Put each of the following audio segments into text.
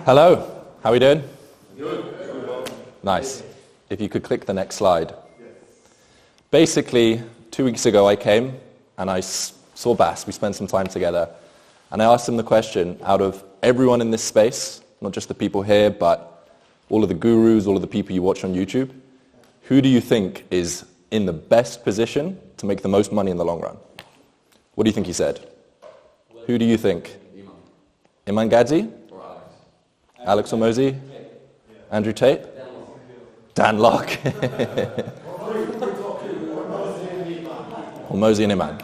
Hello, how are we doing? Good. Nice. If you could click the next slide. Basically, 2 weeks ago I came and I saw Bas. We spent some time together. And I asked him the question, out of everyone in this space, not just the people here, but all of the gurus, all of the people you watch on YouTube, who do you think is in the best position to make the most money in the long run? What do you think he said? Who do you think? Iman Gadzi? Alex Hormozi? Andrew Tate? Dan Locke. Hormozi and Iman.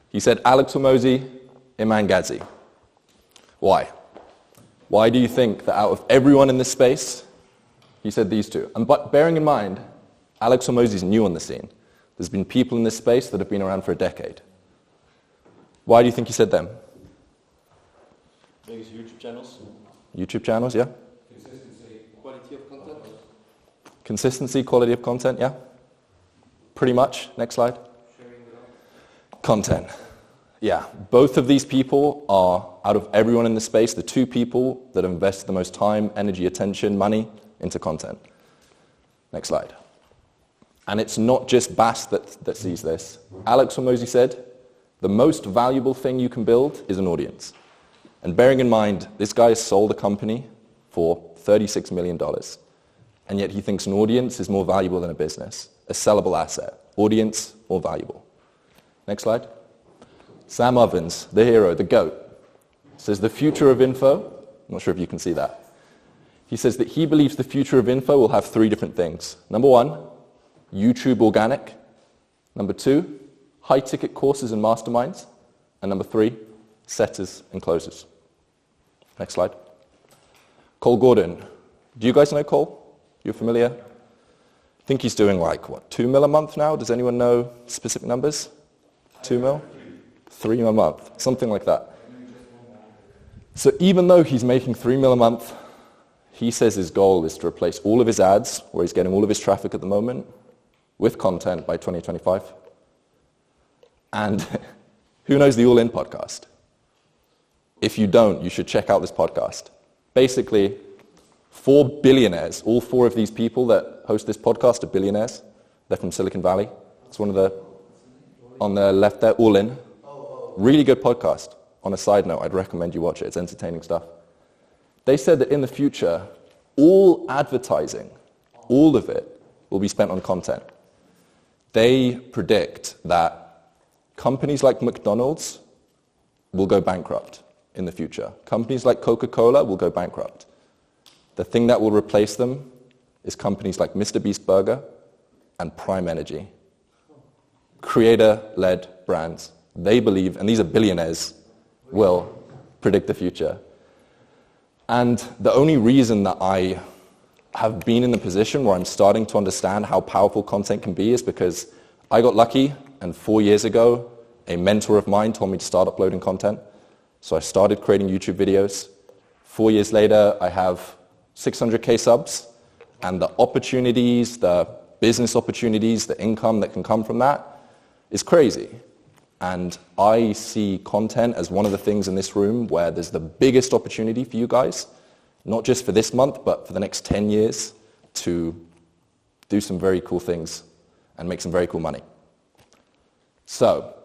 He said Alex Hormozi, Iman Gadzi. Why? Why do you think that out of everyone in this space, he said these two? And but bearing in mind, Alex Hormozi is new on the scene. There's been people in this space that have been around for a decade. Why do you think he said them? Biggest YouTube channels. YouTube channels, yeah. Consistency, quality of content. Consistency, quality of content, yeah. Pretty much. Next slide. Content. Yeah. Both of these people are, out of everyone in the space, the two people that have invested the most time, energy, attention, money into content. Next slide. And it's not just Bas that sees this. Alex Hormozi said, the most valuable thing you can build is an audience. And bearing in mind, this guy has sold a company for $36 million. And yet he thinks an audience is more valuable than a business. A sellable asset. Audience, more valuable. Next slide. Sam Ovens, the hero, the GOAT, says the future of info, I'm not sure if you can see that. He says that he believes the future of info will have 3 different things. Number 1, YouTube organic. Number 2, high-ticket courses and masterminds. And number 3, setters and closers. Next slide. Cole Gordon. Do you guys know Cole? You're familiar? I think he's doing like, what, 2 mil a month now? Does anyone know specific numbers? 2 mil? 3 mil a month, something like that. So even though he's making 3 mil a month, he says his goal is to replace all of his ads, where he's getting all of his traffic at the moment, with content by 2025. And who knows the All In podcast? If you don't, you should check out this podcast. Basically, 4 billionaires, all 4 of these people that host this podcast are billionaires. They're from Silicon Valley. It's one of the, on the left there, All In. Really good podcast. On a side note, I'd recommend you watch it. It's entertaining stuff. They said that in the future, all advertising, all of it, will be spent on content. They predict that companies like McDonald's will go bankrupt in the future. Companies like Coca-Cola will go bankrupt. The thing that will replace them is companies like MrBeast Burger and Prime Energy. Creator-led brands. They believe, and these are billionaires, will predict the future. And the only reason that I have been in the position where I'm starting to understand how powerful content can be is because I got lucky, and 4 years ago, a mentor of mine told me to start uploading content. So I started creating YouTube videos. 4 years later, I have 600K subs, and the opportunities, the business opportunities, the income that can come from that is crazy. And I see content as one of the things in this room where there's the biggest opportunity for you guys, not just for this month, but for the next 10 years, to do some very cool things and make some very cool money. So,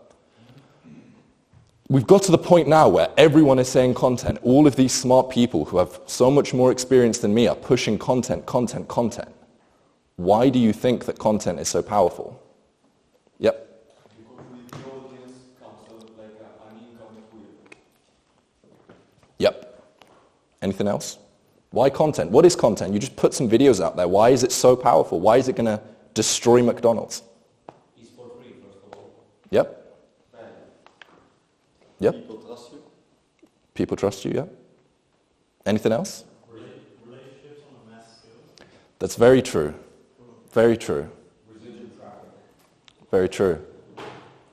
we've got to the point now where everyone is saying content. All of these smart people who have so much more experience than me are pushing content, content, content. Why do you think that content is so powerful? Yep. Yep. Anything else? Why content? What is content? You just put some videos out there. Why is it so powerful? Why is it going to destroy McDonald's? It's for free, first of all. Yep. Yep. People trust you. People trust you, yeah. Anything else? Relationships on a mass scale. That's very true. Very true. Residual traffic. Very true.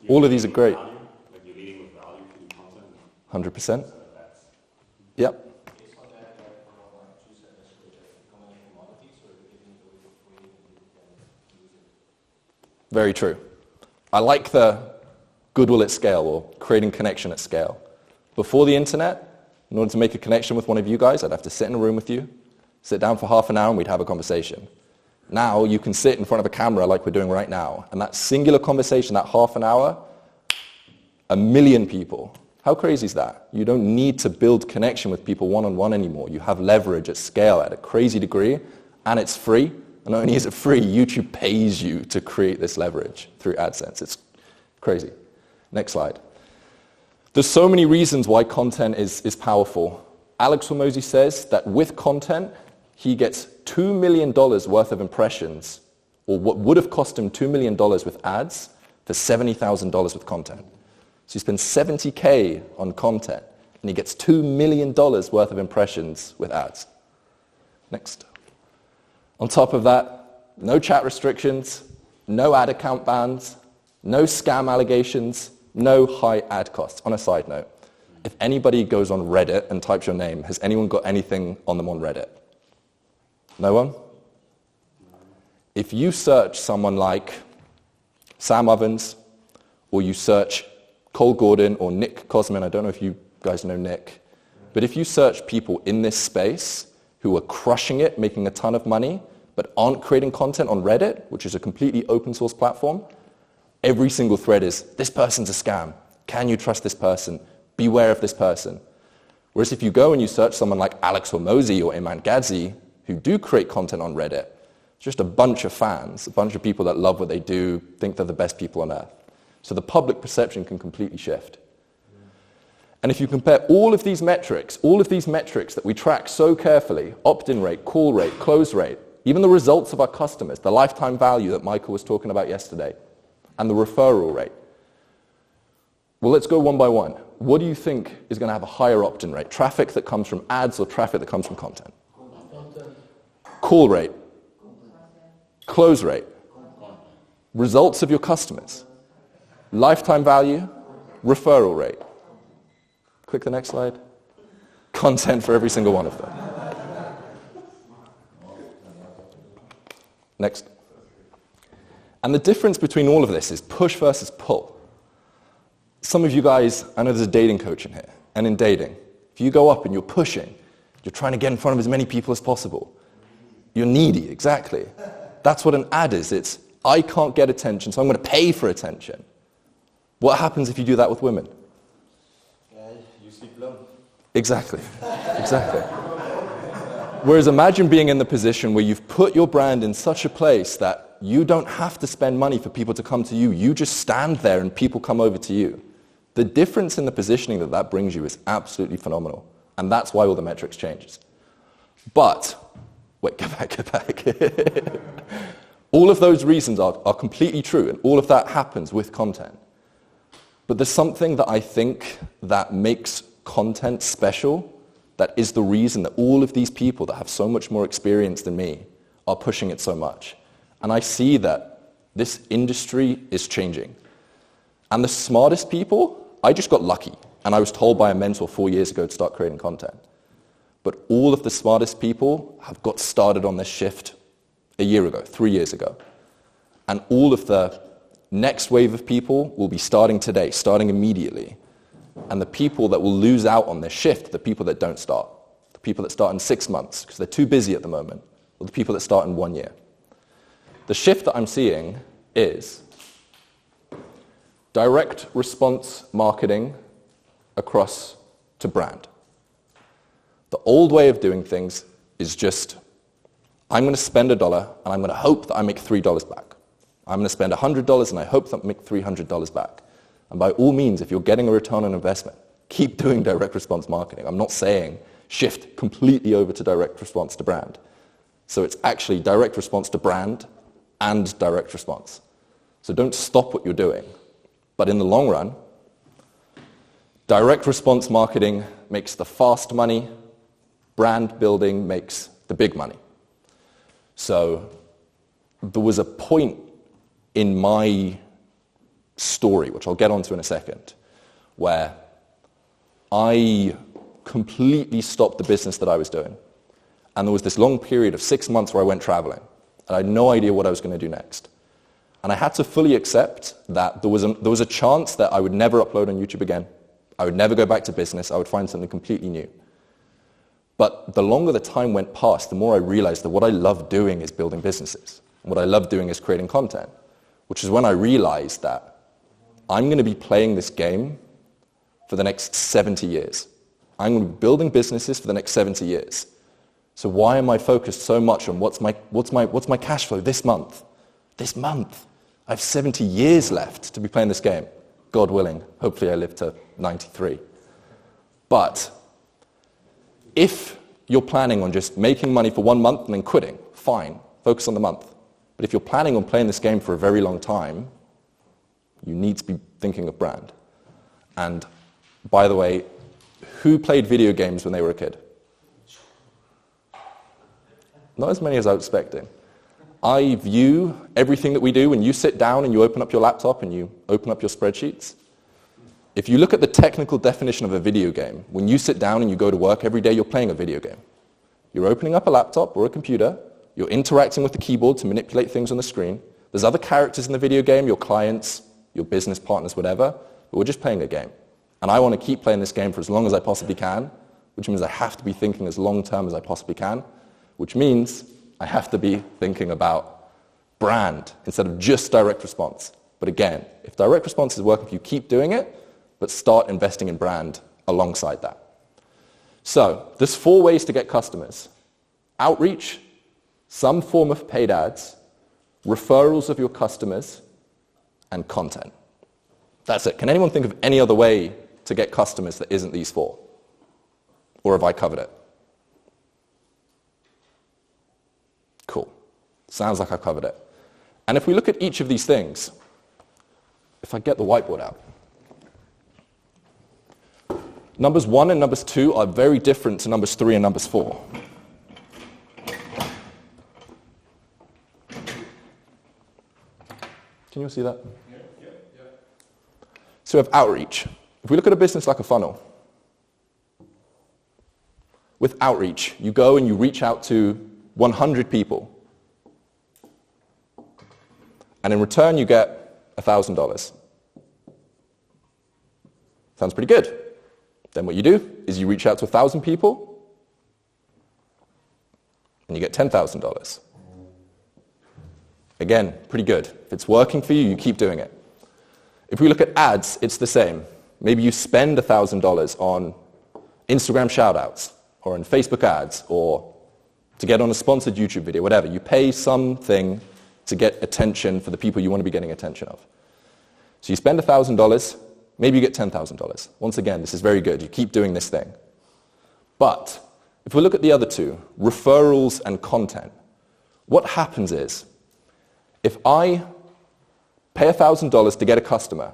All of these are great. Value, like you're leading with value to the content. 100%. Yep. Very true. I like the goodwill at scale or creating connection at scale. Before the internet, In order to make a connection with one of you guys, I'd have to sit in a room with you, sit down for half an hour, and we'd have a conversation. Now you can sit in front of a camera like we're doing right now, and that singular conversation, that half an hour, 1 million people. How crazy is that? You don't need to build connection with people one-on-one anymore. You have leverage at scale at a crazy degree, and it's free. And not only is it free, YouTube pays you to create this leverage through AdSense. It's crazy. Next slide. There's so many reasons why content is powerful. Alex Hormozi says that with content, he gets $2 million worth of impressions, or what would have cost him $2 million with ads, for $70,000 with content. So he spends $70K on content, and he gets $2 million worth of impressions with ads. Next. On top of that, no chat restrictions, no ad account bans, no scam allegations, no high ad costs. On a side note, if anybody goes on Reddit and types your name, has anyone got anything on them on Reddit? No one? If you search someone like Sam Ovens, or you search Cole Gordon or Nick Cosman, I don't know if you guys know Nick, but if you search people in this space who are crushing it, making a ton of money, but aren't creating content on Reddit, which is a completely open source platform, every single thread is, this person's a scam. Can you trust this person? Beware of this person. Whereas if you go and you search someone like Alex Hormozi or Iman Gadzi, who do create content on Reddit, it's just a bunch of fans, a bunch of people that love what they do, think they're the best people on earth. So the public perception can completely shift. And if you compare all of these metrics that we track so carefully, opt-in rate, call rate, close rate, even the results of our customers, the lifetime value that Michael was talking about yesterday, and the referral rate. Well, let's go one by one. What do you think is going to have a higher opt-in rate? Traffic that comes from ads or traffic that comes from content? Call rate. Close rate. Results of your customers. Lifetime value. Referral rate. Click the next slide. Content for every single one of them. Next. And the difference between all of this is push versus pull. Some of you guys, I know there's a dating coach in here, and in dating, if you go up and you're pushing, you're trying to get in front of as many people as possible. You're needy, exactly. That's what an ad is. It's, I can't get attention, so I'm going to pay for attention. What happens if you do that with women? You sleep alone. Exactly. Exactly. Whereas imagine being in the position where you've put your brand in such a place that you don't have to spend money for people to come to you. You just stand there and people come over to you. The difference in the positioning that that brings you is absolutely phenomenal. And that's why all the metrics changes. But, wait, get back. All of those reasons are completely true, and all of that happens with content. But there's something that I think that makes content special, that is the reason that all of these people that have so much more experience than me are pushing it so much. And I see that this industry is changing. And the smartest people, I just got lucky. And I was told by a mentor 4 years ago to start creating content. But all of the smartest people have got started on this shift a year ago, 3 years ago. And all of the next wave of people will be starting today, starting immediately. And the people that will lose out on this shift are the people that don't start. The people that start in 6 months, because they're too busy at the moment. Or the people that start in 1 year. The shift that I'm seeing is direct response marketing across to brand. The old way of doing things is just, I'm going to spend $1 and I'm going to hope that I make $3 back. I'm going to spend $100 and I hope that I make $300 back. And by all means, if you're getting a return on investment, keep doing direct response marketing. I'm not saying shift completely over to direct response to brand. So it's actually direct response to brand and direct response. So don't stop what you're doing. But in the long run, direct response marketing makes the fast money, brand building makes the big money. So there was a point in my story, which I'll get onto in a second, where I completely stopped the business that I was doing. And there was this long period of 6 months where I went traveling. And I had no idea what I was going to do next. And I had to fully accept that there was a chance that I would never upload on YouTube again. I would never go back to business. I would find something completely new. But the longer the time went past, the more I realized that what I love doing is building businesses. And what I love doing is creating content, which is when I realized that I'm going to be playing this game for the next 70 years. I'm going to be building businesses for the next 70 years. So why am I focused so much on what's my cash flow this month? This month. I have 70 years left to be playing this game. God willing. Hopefully I live to 93. But if you're planning on just making money for 1 month and then quitting, fine. Focus on the month. But if you're planning on playing this game for a very long time, you need to be thinking of brand. And by the way, who played video games when they were a kid? Not as many as I was expecting. I view everything that we do when you sit down and you open up your laptop and you open up your spreadsheets. If you look at the technical definition of a video game, when you sit down and you go to work every day, you're playing a video game. You're opening up a laptop or a computer, you're interacting with the keyboard to manipulate things on the screen. There's other characters in the video game, your clients, your business partners, whatever, but we're just playing a game. And I want to keep playing this game for as long as I possibly can, which means I have to be thinking as long-term as I possibly can, which means I have to be thinking about brand instead of just direct response. But again, if direct response is working for you, keep doing it, but start investing in brand alongside that. So there's 4 ways to get customers. Outreach, some form of paid ads, referrals of your customers, and content. That's it. Can anyone think of any other way to get customers that isn't these 4? Or have I covered it? Cool. Sounds like I've covered it. And if we look at each of these things, if I get the whiteboard out, numbers 1 and numbers 2 are very different to numbers 3 and numbers 4. Can you all see that? Yeah. So we have outreach. If we look at a business like a funnel, with outreach, you go and you reach out to 100 people. And in return, you get $1,000. Sounds pretty good. Then what you do is you reach out to 1,000 people, and you get $10,000. Again, pretty good. If it's working for you, you keep doing it. If we look at ads, it's the same. Maybe you spend $1,000 on Instagram shoutouts, or on Facebook ads, or to get on a sponsored YouTube video, whatever. You pay something to get attention for the people you want to be getting attention of. So you spend $1,000, maybe you get $10,000. Once again, this is very good. You keep doing this thing. But if we look at the other 2, referrals and content, what happens is, if I pay $1,000 to get a customer,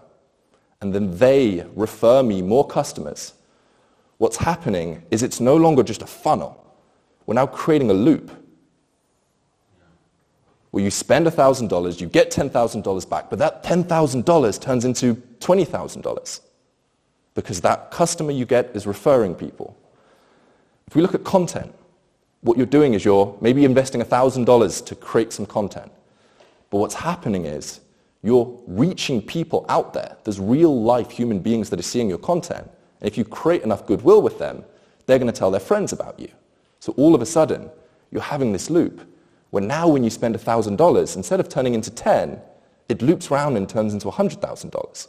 and then they refer me more customers, what's happening is it's no longer just a funnel. We're now creating a loop where you spend $1,000, you get $10,000 back, but that $10,000 turns into $20,000 because that customer you get is referring people. If we look at content, what you're doing is you're maybe investing $1,000 to create some content. But what's happening is you're reaching people out there. There's real-life human beings that are seeing your content. And if you create enough goodwill with them, they're going to tell their friends about you. So all of a sudden, you're having this loop where now when you spend $1,000, instead of turning into 10, it loops around and turns into $100,000.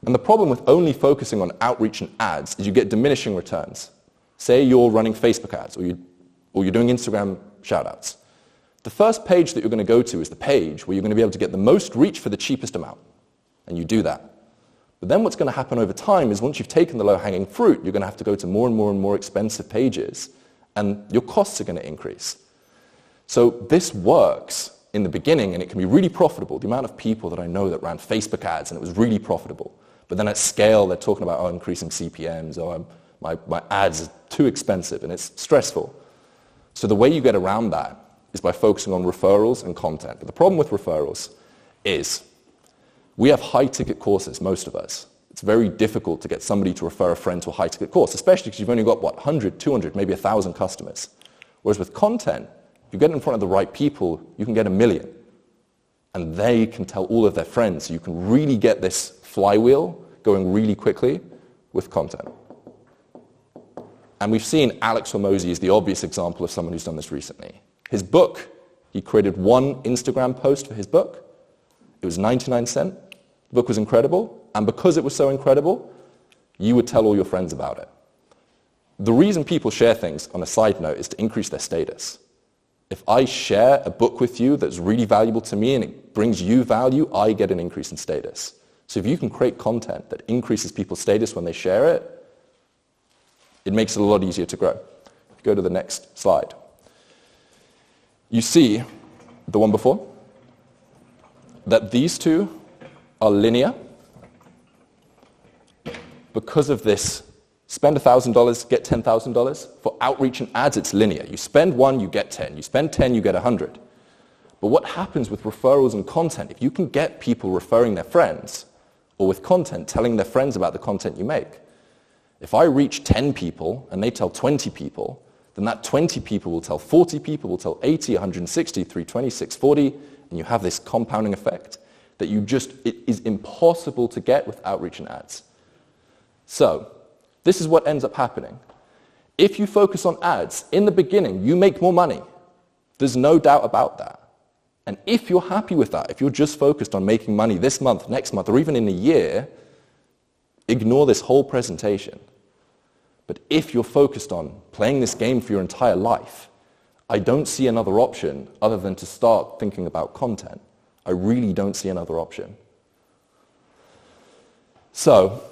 And the problem with only focusing on outreach and ads is you get diminishing returns. Say you're running Facebook ads or you're doing Instagram shoutouts. The first page that you're going to go to is the page where you're going to be able to get the most reach for the cheapest amount. And you do that. But then what's going to happen over time is once you've taken the low-hanging fruit, you're going to have to go to more and more and more expensive pages, and your costs are going to increase. So this works in the beginning, and it can be really profitable. The amount of people that I know that ran Facebook ads, and it was really profitable. But then at scale, they're talking about, increasing CPMs, or my ads are too expensive, and it's stressful. So the way you get around that is by focusing on referrals and content. But the problem with referrals is we have high-ticket courses, most of us. It's very difficult to get somebody to refer a friend to a high-ticket course, especially because you've only got, 100, 200, maybe 1,000 customers. Whereas with content, if you get in front of the right people, you can get 1 million. And they can tell all of their friends. So you can really get this flywheel going really quickly with content. And we've seen Alex Hormozi is the obvious example of someone who's done this recently. His book, he created one Instagram post for his book. It was 99 cents. The book was incredible. And because it was so incredible, you would tell all your friends about it. The reason people share things, on a side note, is to increase their status. If I share a book with you that's really valuable to me and it brings you value, I get an increase in status. So if you can create content that increases people's status when they share it, it makes it a lot easier to grow. If you go to the next slide. You see, the one before, that these two are linear. Because of this, spend $1,000, get $10,000. For outreach and ads, it's linear. You spend 1, you get 10. You spend 10, you get 100. But what happens with referrals and content, if you can get people referring their friends, or with content, telling their friends about the content you make, if I reach 10 people and they tell 20 people, then that 20 people will tell 40 people, will tell 80, 160, 320, 640, and you have this compounding effect that it is impossible to get with outreach and ads. So, this is what ends up happening. If you focus on ads, in the beginning, you make more money. There's no doubt about that. And if you're happy with that, if you're just focused on making money this month, next month, or even in a year, ignore this whole presentation. But if you're focused on playing this game for your entire life, I don't see another option other than to start thinking about content. I really don't see another option. So,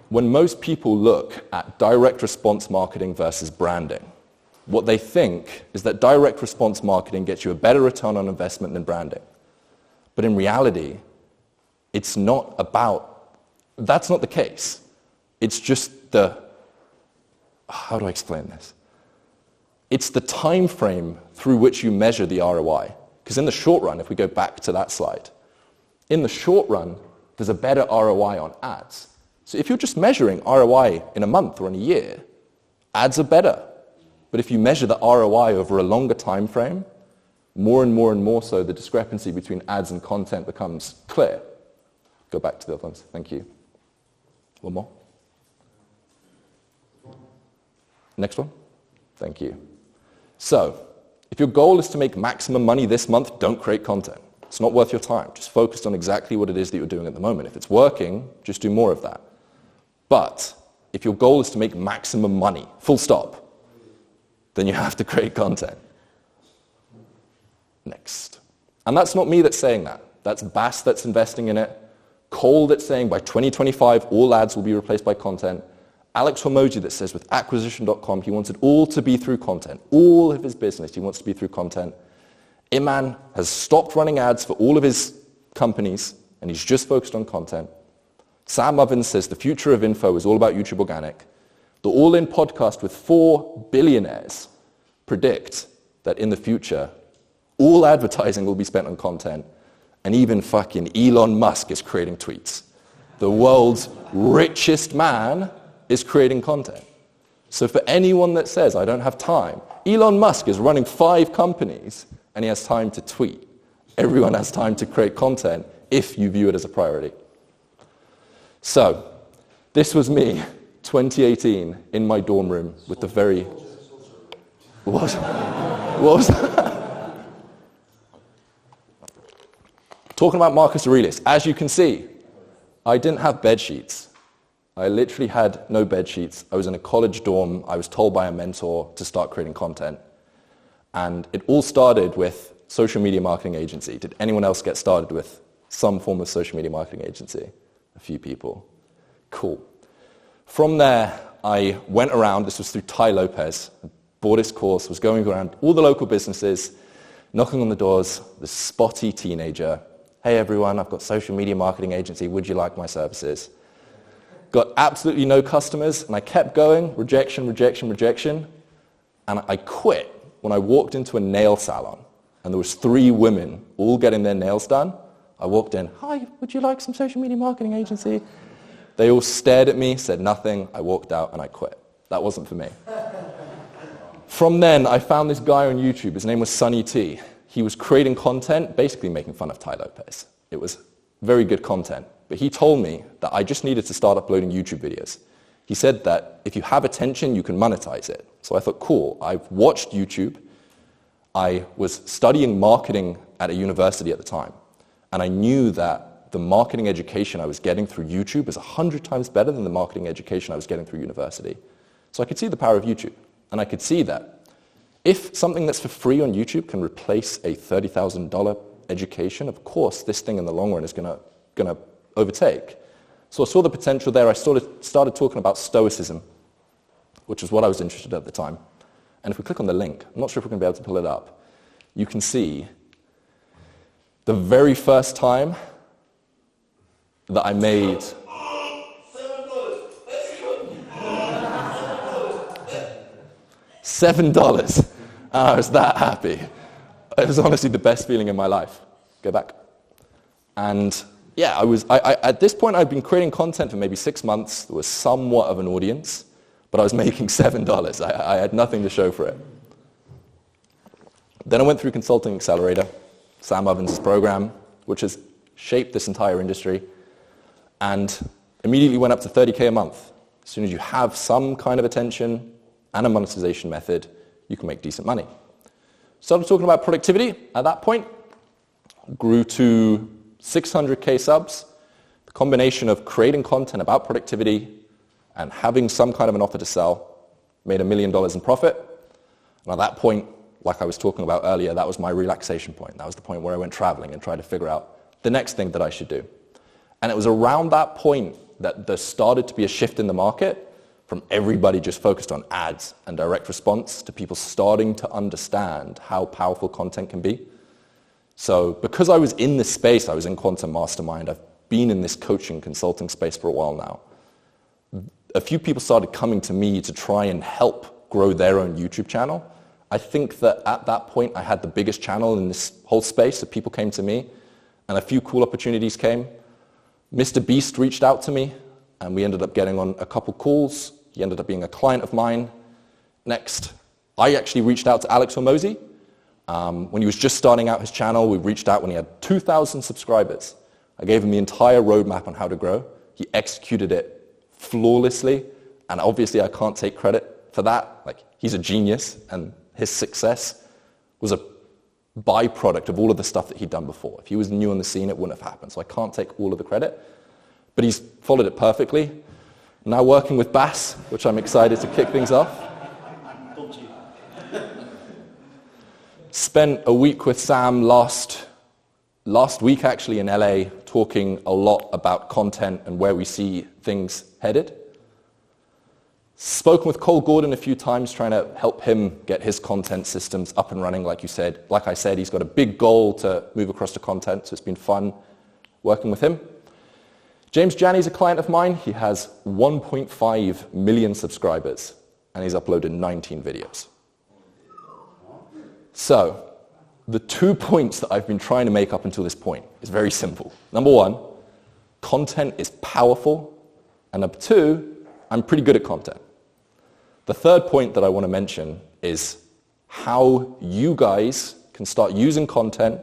when most people look at direct response marketing versus branding, what they think is that direct response marketing gets you a better return on investment than branding. But in reality, that's not the case. It's just how do I explain this? It's the time frame through which you measure the ROI. Because in the short run, if we go back to that slide, in the short run, there's a better ROI on ads. So if you're just measuring ROI in a month or in a year, ads are better. But if you measure the ROI over a longer time frame, more and more and more so, the discrepancy between ads and content becomes clear. Go back to the other ones. Thank you. One more. Next one. Thank you. So, if your goal is to make maximum money this month, don't create content. It's not worth your time. Just focus on exactly what it is that you're doing at the moment. If it's working, just do more of that. But if your goal is to make maximum money, full stop, then you have to create content. Next. And that's not me that's saying that. That's Bass that's investing in it. Cole that's saying by 2025 all ads will be replaced by content. Alex Hormozi that says with acquisition.com he wants it all to be through content. All of his business he wants to be through content. Iman has stopped running ads for all of his companies and he's just focused on content. Sam Ovens says the future of info is all about YouTube organic. The All In podcast with 4 billionaires predict that in the future all advertising will be spent on content and even fucking Elon Musk is creating tweets. The world's richest man is creating content. So for anyone that says, I don't have time, Elon Musk is running 5 companies and he has time to tweet. Everyone has time to create content if you view it as a priority. So, this was me, 2018, in my dorm room with the very... What was that? Talking about Marcus Aurelius, as you can see, I didn't have bed sheets. I literally had no bed sheets. I was in a college dorm. I was told by a mentor to start creating content. And it all started with social media marketing agency. Did anyone else get started with some form of social media marketing agency? A few people. Cool. From there, I went around. This was through Ty Lopez. Bought his course, was going around all the local businesses, knocking on the doors, this spotty teenager. Hey everyone, I've got social media marketing agency. Would you like my services? Got absolutely no customers, and I kept going, rejection, rejection, rejection, and I quit when I walked into a nail salon, and there was 3 women all getting their nails done. I walked in, hi, would you like some social media marketing agency? They all stared at me, said nothing, I walked out, and I quit. That wasn't for me. From then, I found this guy on YouTube, his name was Sunny T. He was creating content, basically making fun of Ty Lopez. It was very good content. But he told me that I just needed to start uploading YouTube videos. he said that if you have attention, you can monetize it. So I thought, cool, I've watched YouTube. I was studying marketing at a university at the time, and I knew that the marketing education I was getting through YouTube is 100 times better than the marketing education I was getting through university. So I could see the power of YouTube, and I could see that if something that's for free on YouTube can replace a $30,000 education, of course, this thing in the long run is going to overtake. So I saw the potential there. I started talking about stoicism, which is what I was interested in at the time. And if we click on the link, I'm not sure if we're going to be able to pull it up, you can see the very first time that I made $7, and I was that happy. It was honestly the best feeling in my life. Go back. And yeah, at this point I'd been creating content for maybe 6 months. There was somewhat of an audience, but I was making $7. I had nothing to show for it. Then I went through Consulting Accelerator, Sam Ovens' program, which has shaped this entire industry, and immediately went up to $30K a month. As soon as you have some kind of attention and a monetization method, you can make decent money. Started talking about productivity at that point, grew to 600K subs. The combination of creating content about productivity and having some kind of an offer to sell made $1 million in profit. And at that point, like I was talking about earlier, that was my relaxation point. That was the point where I went traveling and tried to figure out the next thing that I should do. And it was around that point that there started to be a shift in the market from everybody just focused on ads and direct response to people starting to understand how powerful content can be. So because I was in this space, I was in Quantum Mastermind, I've been in this coaching consulting space for a while now. A few people started coming to me to try and help grow their own YouTube channel. I think that at that point I had the biggest channel in this whole space, so people came to me, and a few cool opportunities came. MrBeast reached out to me, and we ended up getting on a couple calls. He ended up being a client of mine. Next, I actually reached out to Alex Hormozi. When he was just starting out his channel, we reached out when he had 2,000 subscribers. I gave him the entire roadmap on how to grow. He executed it flawlessly, and obviously I can't take credit for that. Like, he's a genius, and his success was a byproduct of all of the stuff that he'd done before. If he was new on the scene, it wouldn't have happened. So I can't take all of the credit, but he's followed it perfectly. Now working with Bass, which I'm excited to kick things off. Spent a week with Sam last week actually in LA, talking a lot about content and where we see things headed. Spoken with Cole Gordon a few times, trying to help him get his content systems up and running. Like I said, he's got a big goal to move across to content, so it's been fun working with him. James Janney's a client of mine. He has 1.5 million subscribers, and he's uploaded 19 videos. So, the 2 points that I've been trying to make up until this point is very simple. Number one, content is powerful, and number two, I'm pretty good at content. The third point that I want to mention is how you guys can start using content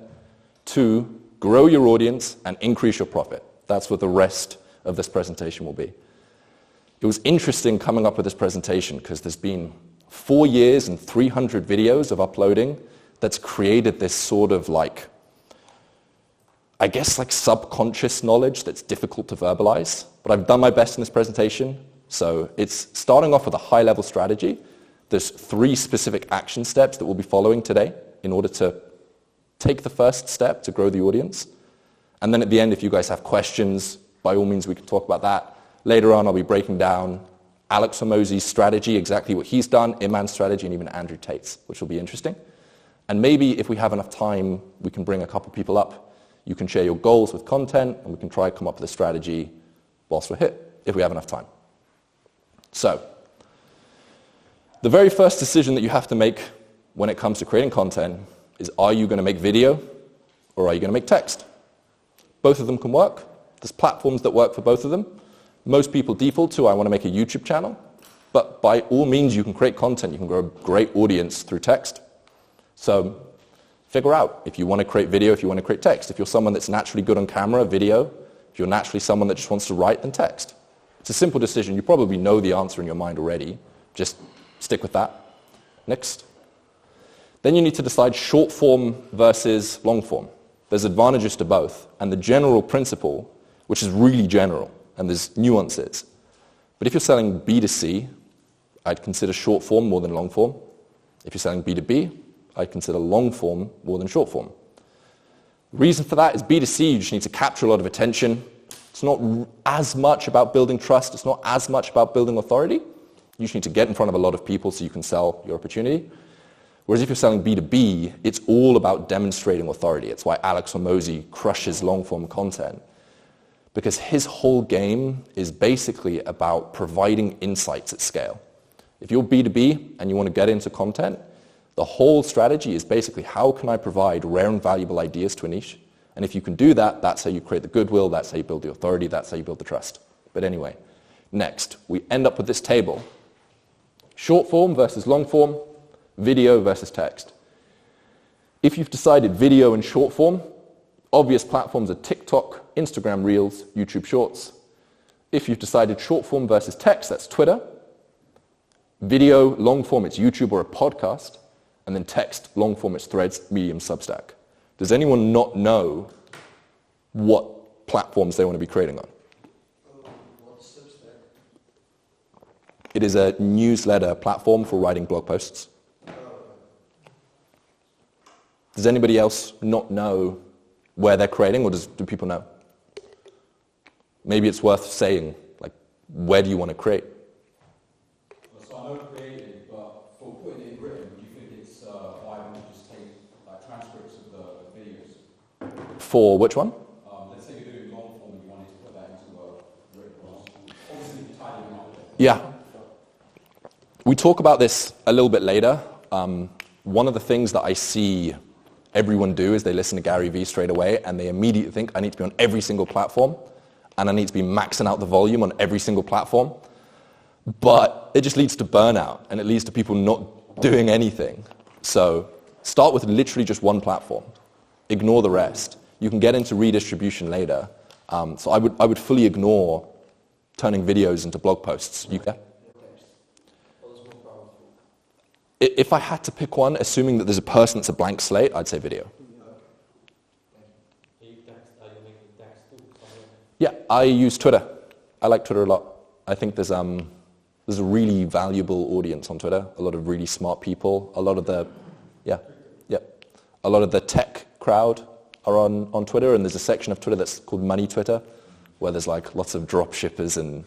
to grow your audience and increase your profit. That's what the rest of this presentation will be. It was interesting coming up with this presentation because there's been 4 years and 300 videos of uploading that's created this sort of like subconscious knowledge that's difficult to verbalize. But I've done my best in this presentation. So it's starting off with a high-level strategy. There's 3 specific action steps that we'll be following today in order to take the first step to grow the audience. And then at the end, if you guys have questions, by all means, we can talk about that. Later on, I'll be breaking down Alex Hormozi's strategy, exactly what he's done, Iman's strategy, and even Andrew Tate's, which will be interesting. And maybe if we have enough time, we can bring a couple people up. You can share your goals with content, and we can try to come up with a strategy whilst we're here, if we have enough time. So, the very first decision that you have to make when it comes to creating content is, are you going to make video or are you going to make text? Both of them can work. There's platforms that work for both of them. Most people default to, I want to make a YouTube channel, but by all means you can create content, you can grow a great audience through text. So figure out if you want to create video, if you want to create text. If you're someone that's naturally good on camera, video. If you're naturally someone that just wants to write, then text. It's a simple decision. You probably know the answer in your mind already. Just stick with that. Next. Then you need to decide short form versus long form. There's advantages to both. And the general principle, which is really general, and there's nuances. But if you're selling B2C, I'd consider short form more than long form. If you're selling B2B, I'd consider long form more than short form. The reason for that is B2C, you just need to capture a lot of attention. It's not as much about building trust. It's not as much about building authority. You just need to get in front of a lot of people so you can sell your opportunity. Whereas if you're selling B2B, it's all about demonstrating authority. It's why Alex Hormozi crushes long-form content. Because his whole game is basically about providing insights at scale. If you're B2B and you want to get into content, the whole strategy is basically how can I provide rare and valuable ideas to a niche? And if you can do that, that's how you create the goodwill, that's how you build the authority, that's how you build the trust. But anyway, next, we end up with this table. Short form versus long form, video versus text. If you've decided video and short form, obvious platforms are TikTok, Instagram Reels, YouTube Shorts. If you've decided short form versus text, that's Twitter. Video, long form, it's YouTube or a podcast. And then text, long form, it's Threads, Medium, Substack. Does anyone not know what platforms they want to be creating on? What's Substack? It is a newsletter platform for writing blog posts. Does anybody else not know where they're creating, or do people know? Maybe it's worth saying, like, where do you want to create? So I know creating, but for putting it in written, do you think it's viable to just take like transcripts of the videos? For which one? Let's say you're doing long form and you wanted to put that into a written one. Obviously, you're tidying them up. Yeah. We talk about this a little bit later. One of the things that I see everyone do is they listen to Gary Vee straight away and they immediately think, I need to be on every single platform and I need to be maxing out the volume on every single platform. But it just leads to burnout and it leads to people not doing anything. So start with literally just one platform. Ignore the rest. You can get into redistribution later. So I would fully ignore turning videos into blog posts. If I had to pick one, assuming that there's a person that's a blank slate, I'd say video. Yeah, I use Twitter. I like Twitter a lot. I think there's a really valuable audience on Twitter. A lot of really smart people. A lot of the tech crowd are on Twitter, and there's a section of Twitter that's called Money Twitter, where there's like lots of drop shippers and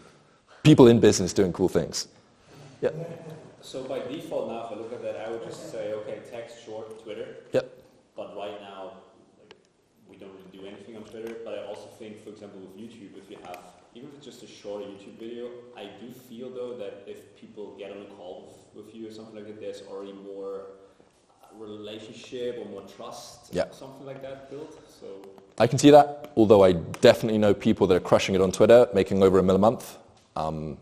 people in business doing cool things. Yeah. So by default now, if I look at that, I would just say, okay, text, short, Twitter. Yep. But right now, like, we don't really do anything on Twitter. But I also think, for example, with YouTube, if you have, even if it's just a shorter YouTube video, I do feel though that if people get on a call with you or something like that, there's already more relationship or more trust, something like that built. So I can see that, although I definitely know people that are crushing it on Twitter, making over $1 million a month.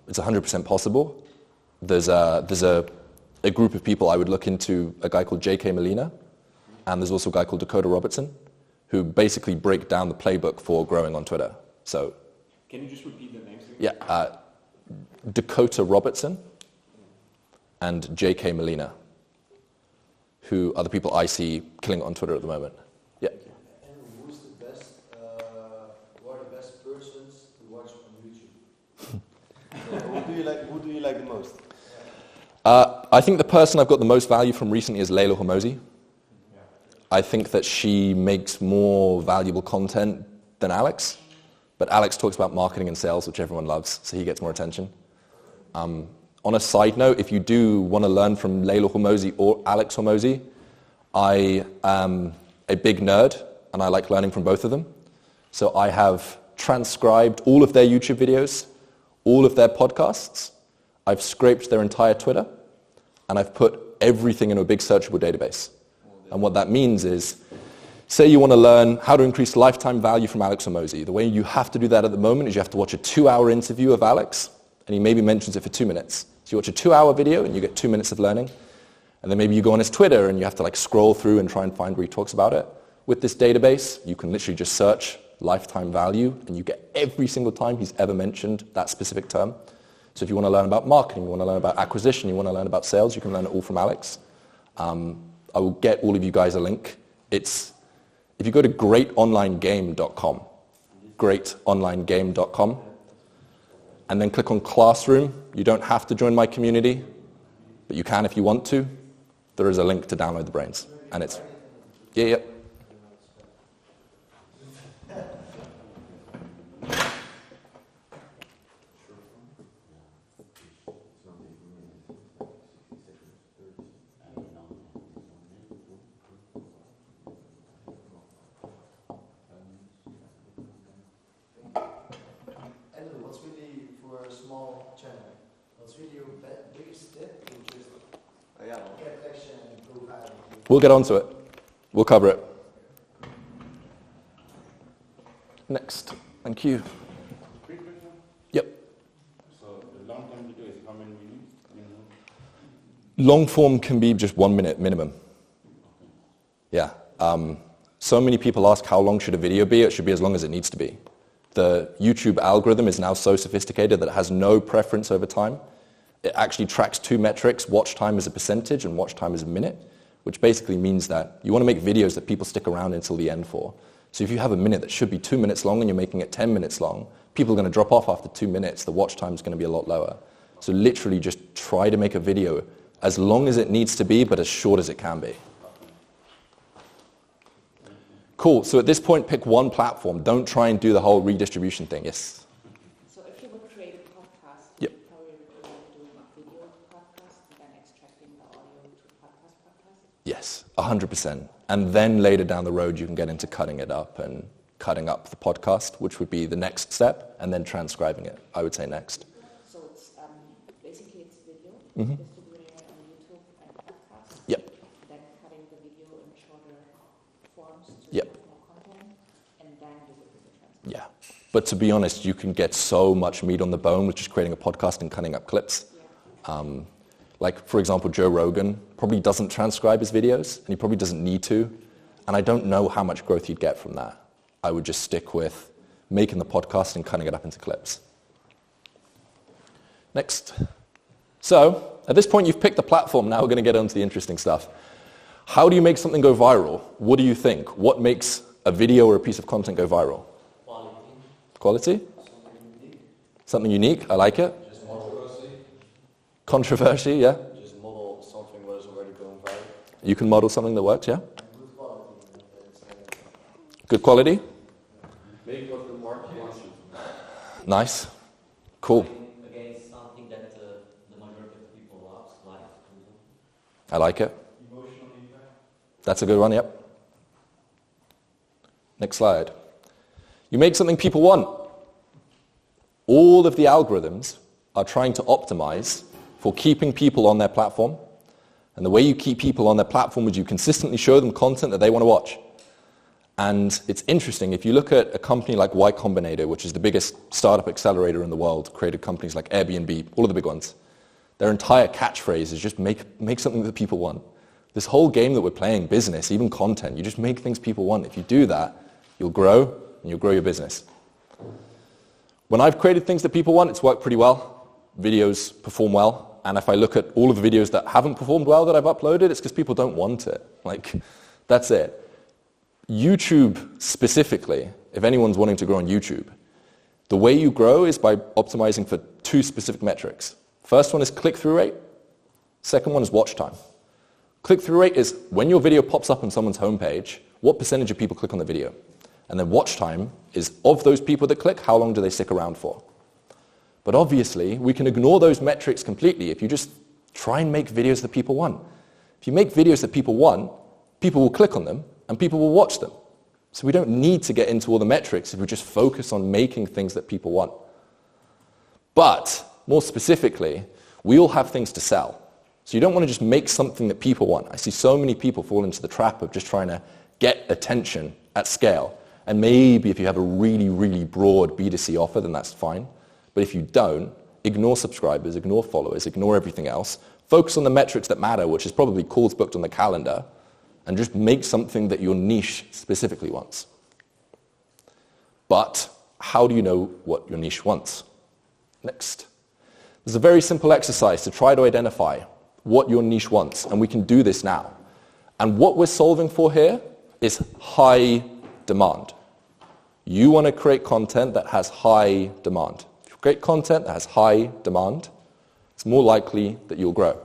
It's 100% possible. There's a group of people I would look into, a guy called J.K. Molina, and there's also a guy called Dakota Robertson, who basically break down the playbook for growing on Twitter. So, can you just repeat the names again? Yeah, Dakota Robertson and J.K. Molina, who are the people I see killing it on Twitter at the moment. Yeah. And who's the best, who are the best persons to watch on YouTube? Who do you like the most? I think the person I've got the most value from recently is Layla Hormozi. I think that she makes more valuable content than Alex, but Alex talks about marketing and sales, which everyone loves, so he gets more attention. On a side note, if you do want to learn from Layla Hormozi or Alex Hormozi, I am a big nerd, and I like learning from both of them. So I have transcribed all of their YouTube videos, all of their podcasts. I've scraped their entire Twitter, and I've put everything in a big searchable database. And what that means is, say you want to learn how to increase lifetime value from Alex Hormozi. The way you have to do that at the moment is you have to watch a 2-hour interview of Alex, and he maybe mentions it for 2 minutes. So you watch a 2-hour video, and you get 2 minutes of learning. And then maybe you go on his Twitter, and you have to like scroll through and try and find where he talks about it. With this database, you can literally just search lifetime value, and you get every single time he's ever mentioned that specific term. So if you want to learn about marketing, you want to learn about acquisition, you want to learn about sales, you can learn it all from Alex. I will get all of you guys a link. If you go to greatonlinegame.com, greatonlinegame.com, and then click on Classroom. You don't have to join my community, but you can if you want to. There is a link to download the brains. And it's, yeah. What's really, for a small channel, what's really your biggest tip to just get traction and improve out? We'll get onto it. We'll cover it. Next. Thank you. Quick question. Yep. So the long-term video is how many minutes? Long form can be just 1 minute minimum. Yeah. So many people ask how long should a video be? It should be as long as it needs to be. The YouTube algorithm is now so sophisticated that it has no preference over time. It actually tracks two metrics, watch time as a percentage and watch time as a minute, which basically means that you want to make videos that people stick around until the end for. So if you have a minute that should be 2 minutes long and you're making it 10 minutes long, people are going to drop off after 2 minutes. The watch time is going to be a lot lower. So literally just try to make a video as long as it needs to be, but as short as it can be. Cool. So at this point, pick one platform. Don't try and do the whole redistribution thing. Yes? So if you would create a podcast, Yep. how are you doing a video podcast and then extracting the audio to podcast? Yes, 100%. And then later down the road, you can get into cutting it up and cutting up the podcast, which would be the next step, and then transcribing it, I would say next. So it's basically it's video, Mhm. distributing it on YouTube and podcast. Yep. Then cutting the video in shorter forms to Yep. have more content, and then do the video transcription. Yeah. But to be honest, you can get so much meat on the bone with just creating a podcast and cutting up clips. Yeah. Like, for example, Joe Rogan probably doesn't transcribe his videos, and he probably doesn't need to. And I don't know how much growth you'd get from that. I would just stick with making the podcast and cutting it up into clips. Next. So, at this point, you've picked the platform. Now we're going to get onto the interesting stuff. How do you make something go viral? What do you think? What makes a video or a piece of content go viral? Quality? Something unique. I like it. Just model. Controversy, yeah. Just model something that is already going viral. You can model something that works, yeah. Good quality. Good quality. Make what the market wants you to. Nice. Cool. Against something that the majority of people loves, life. I like it. Emotional impact. That's a good one, yep. Next slide. You make something people want. All of the algorithms are trying to optimize for keeping people on their platform. And the way you keep people on their platform is you consistently show them content that they want to watch. And it's interesting, if you look at a company like Y Combinator, which is the biggest startup accelerator in the world, created companies like Airbnb, all of the big ones, their entire catchphrase is just make something that people want. This whole game that we're playing, business, even content, you just make things people want. If you do that, you'll grow, and you'll grow your business. When I've created things that people want, it's worked pretty well. Videos perform well. And if I look at all of the videos that haven't performed well that I've uploaded, it's because people don't want it. Like, that's it. YouTube specifically, if anyone's wanting to grow on YouTube, the way you grow is by optimizing for two specific metrics. First one is click-through rate. Second one is watch time. Click-through rate is when your video pops up on someone's homepage, what percentage of people click on the video? And then watch time is of those people that click, how long do they stick around for? But obviously, we can ignore those metrics completely if you just try and make videos that people want. If you make videos that people want, people will click on them and people will watch them. So we don't need to get into all the metrics if we just focus on making things that people want. But more specifically, we all have things to sell. So you don't want to just make something that people want. I see so many people fall into the trap of just trying to get attention at scale. And maybe if you have a really, really broad B2C offer, then that's fine. But if you don't, ignore subscribers, ignore followers, ignore everything else. Focus on the metrics that matter, which is probably calls booked on the calendar, and just make something that your niche specifically wants. But how do you know what your niche wants? Next. There's a very simple exercise to try to identify what your niche wants, and we can do this now. And what we're solving for here is high demand. You want to create content that has high demand. If you create content that has high demand, it's more likely that you'll grow.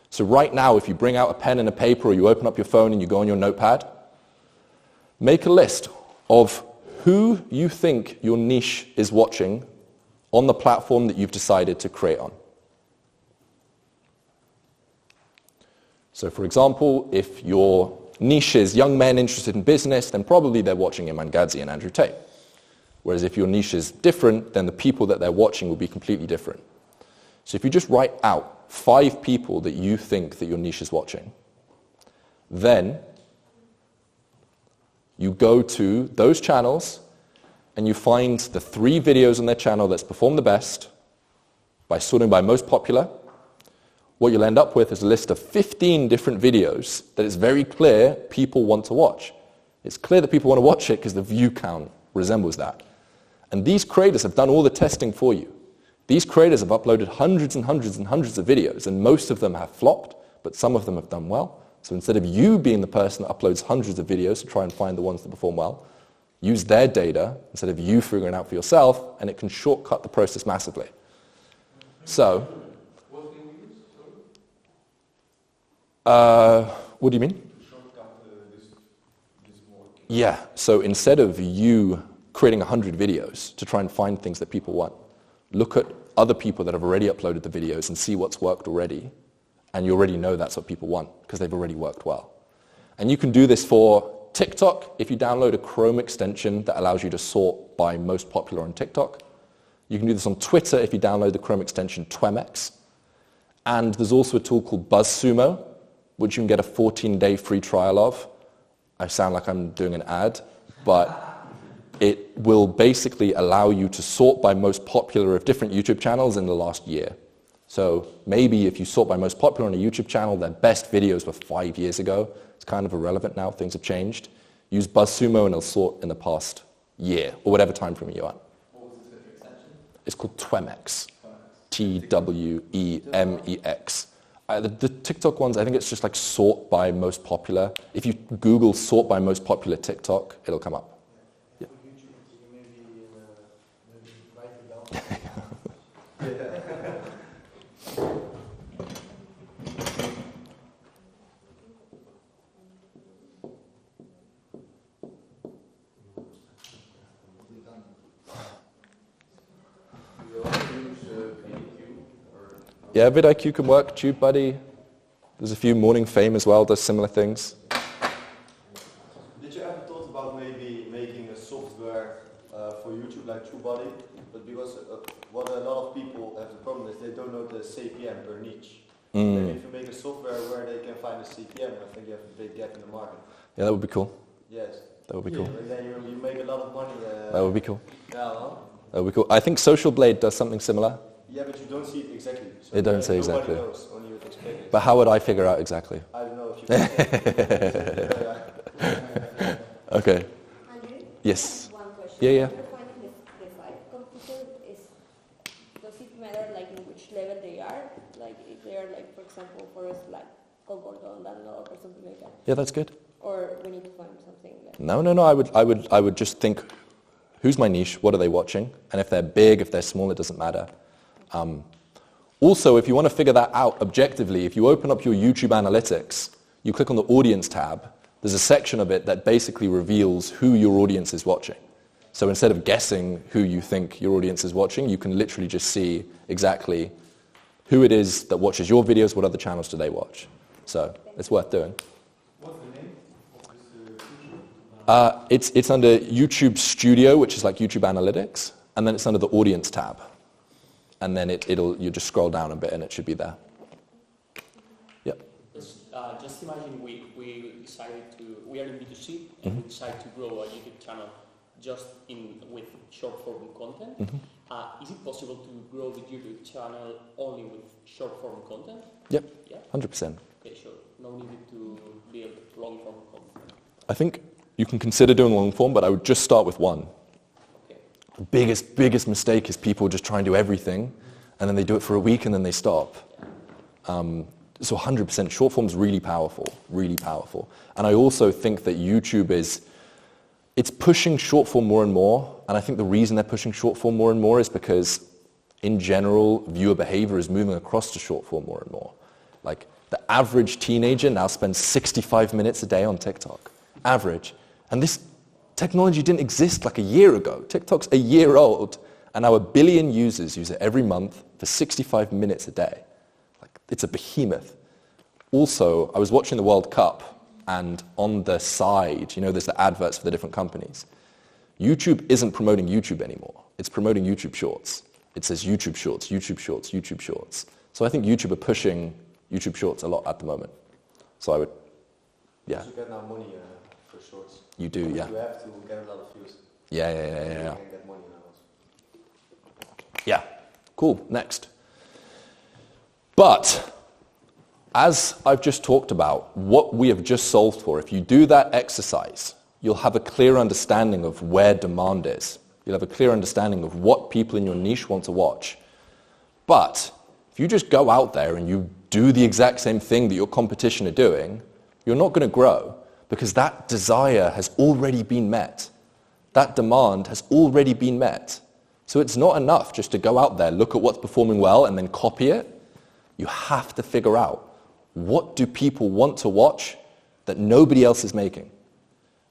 So right now, if you bring out a pen and a paper, or you open up your phone and you go on your notepad, make a list of who you think your niche is watching on the platform that you've decided to create on. So for example, if your niche is young men interested in business, then probably they're watching Iman Gadzhi and Andrew Tate. Whereas if your niche is different, then the people that they're watching will be completely different. So if you just write out 5 people that you think that your niche is watching, then you go to those channels and you find the 3 videos on their channel that's performed the best by sorting by most popular. What you'll end up with is a list of 15 different videos that it's very clear people want to watch. It's clear that people want to watch it because the view count resembles that. And these creators have done all the testing for you. These creators have uploaded hundreds and hundreds and hundreds of videos, and most of them have flopped, but some of them have done well. So instead of you being the person that uploads hundreds of videos to try and find the ones that perform well, use their data instead of you figuring it out for yourself, and it can shortcut the process massively. So, what do you mean? Yeah, so instead of you creating 100 videos to try and find things that people want, look at other people that have already uploaded the videos and see what's worked already, and you already know that's what people want because they've already worked well. And you can do this for TikTok if you download a Chrome extension that allows you to sort by most popular on TikTok. You can do this on Twitter if you download the Chrome extension Twemex. And there's also a tool called BuzzSumo, which you can get a 14-day free trial of. I sound like I'm doing an ad, but it will basically allow you to sort by most popular of different YouTube channels in the last year. So maybe if you sort by most popular on a YouTube channel, their best videos were 5 years ago. It's kind of irrelevant now, things have changed. Use BuzzSumo and it'll sort in the past year, or whatever time frame you're at. What was the Twitter extension? It's called Twemex. Twemex. The TikTok ones, I think it's just like sort by most popular. If you Google sort by most popular TikTok, it'll come up. Yeah. For YouTube, maybe write it down. Yeah, vidIQ can work, TubeBuddy. There's a few, Morning Fame as well, does similar things. Did you ever thought about maybe making a software for YouTube like TubeBuddy? But because what a lot of people have the problem is they don't know the CPM per niche. Maybe if you make a software where they can find a CPM, I think you have a big gap in the market. Yeah, that would be cool. Yes. That would be cool. And then you make a lot of money. That would be cool. Yeah, well. That would be cool. I think Social Blade does something similar. Yeah, but you don't see it exactly. So It don't say exactly. Nobody knows, only you explain it. But how would I figure out exactly? I don't know if you can. Okay. Andrew? Yes. One question. Yeah, yeah. You're finding the 5 computers, does it matter like in which level they are? Like if they are like, for example, for us like Colgordon, or something like that? Yeah, that's good. Or we need to find something like No. I would just think, who's my niche? What are they watching? And if they're big, if they're small, it doesn't matter. Also, if you want to figure that out objectively, if you open up your YouTube analytics, you click on the audience tab, there's a section of it that basically reveals who your audience is watching. So instead of guessing who you think your audience is watching, you can literally just see exactly who it is that watches your videos, what other channels do they watch. So it's worth doing. What's the name of this It's under YouTube Studio, which is like YouTube Analytics, and then it's under the Audience tab. And then you just scroll down a bit and it should be there. Yep. Just imagine we are in B2C and we decide to grow a YouTube channel just with short form content. Is it possible to grow the YouTube channel only with short form content? Yep. Yeah? 100%. Okay, sure. No need to build long form content. I think you can consider doing long form, but I would just start with one. biggest mistake is people just try and do everything, and then they do it for a week and then they stop. So 100% short form is really powerful, really powerful. And I also think that YouTube it's pushing short form more and more. And I think the reason they're pushing short form more and more is because in general, viewer behavior is moving across to short form more and more. Like the average teenager now spends 65 minutes a day on TikTok, average. And this technology didn't exist like a year ago. TikTok's a year old, and now 1 billion users use it every month for 65 minutes a day. It's a behemoth. Also, I was watching the World Cup, and on the side, there's the adverts for the different companies. YouTube isn't promoting YouTube anymore. It's promoting YouTube Shorts. It says YouTube Shorts, YouTube Shorts, YouTube Shorts. So I think YouTube are pushing YouTube Shorts a lot at the moment. So I would, yeah. You get now money for Shorts. You do, yeah. You have to get a lot of views. Yeah. You can get money now also. Yeah, cool, next. But, as I've just talked about, what we have just solved for, if you do that exercise, you'll have a clear understanding of where demand is. You'll have a clear understanding of what people in your niche want to watch. But, if you just go out there and you do the exact same thing that your competition are doing, you're not going to grow, because that desire has already been met. That demand has already been met. So it's not enough just to go out there, look at what's performing well, and then copy it. You have to figure out, what do people want to watch that nobody else is making?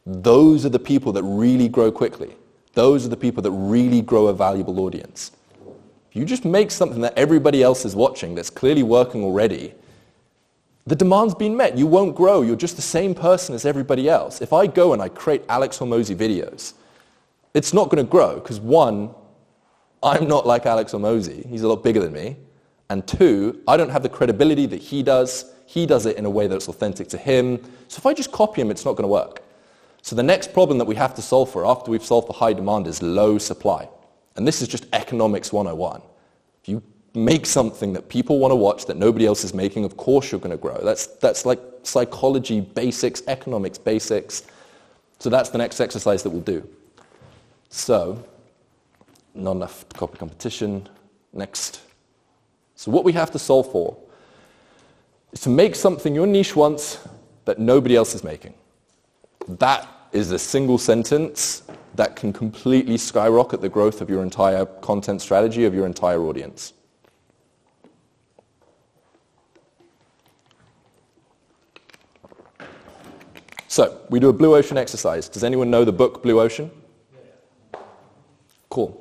Those are the people that really grow quickly. Those are the people that really grow a valuable audience. If you just make something that everybody else is watching that's clearly working already, the demand's been met. You won't grow. You're just the same person as everybody else. If I go and I create Alex Hormozi videos, it's not going to grow because, one, I'm not like Alex Hormozi. He's a lot bigger than me. And two, I don't have the credibility that he does. He does it in a way that's authentic to him. So if I just copy him, it's not going to work. So the next problem that we have to solve for after we've solved the high demand is low supply. And this is just economics 101. If you make something that people want to watch that nobody else is making, of course you're going to grow. That's like psychology basics, economics basics. So that's the next exercise that we'll do. So, not enough to copy competition. Next. So what we have to solve for is to make something your niche wants that nobody else is making. That is a single sentence that can completely skyrocket the growth of your entire content strategy, of your entire audience. So, we do a blue ocean exercise. Does anyone know the book Blue Ocean? Cool.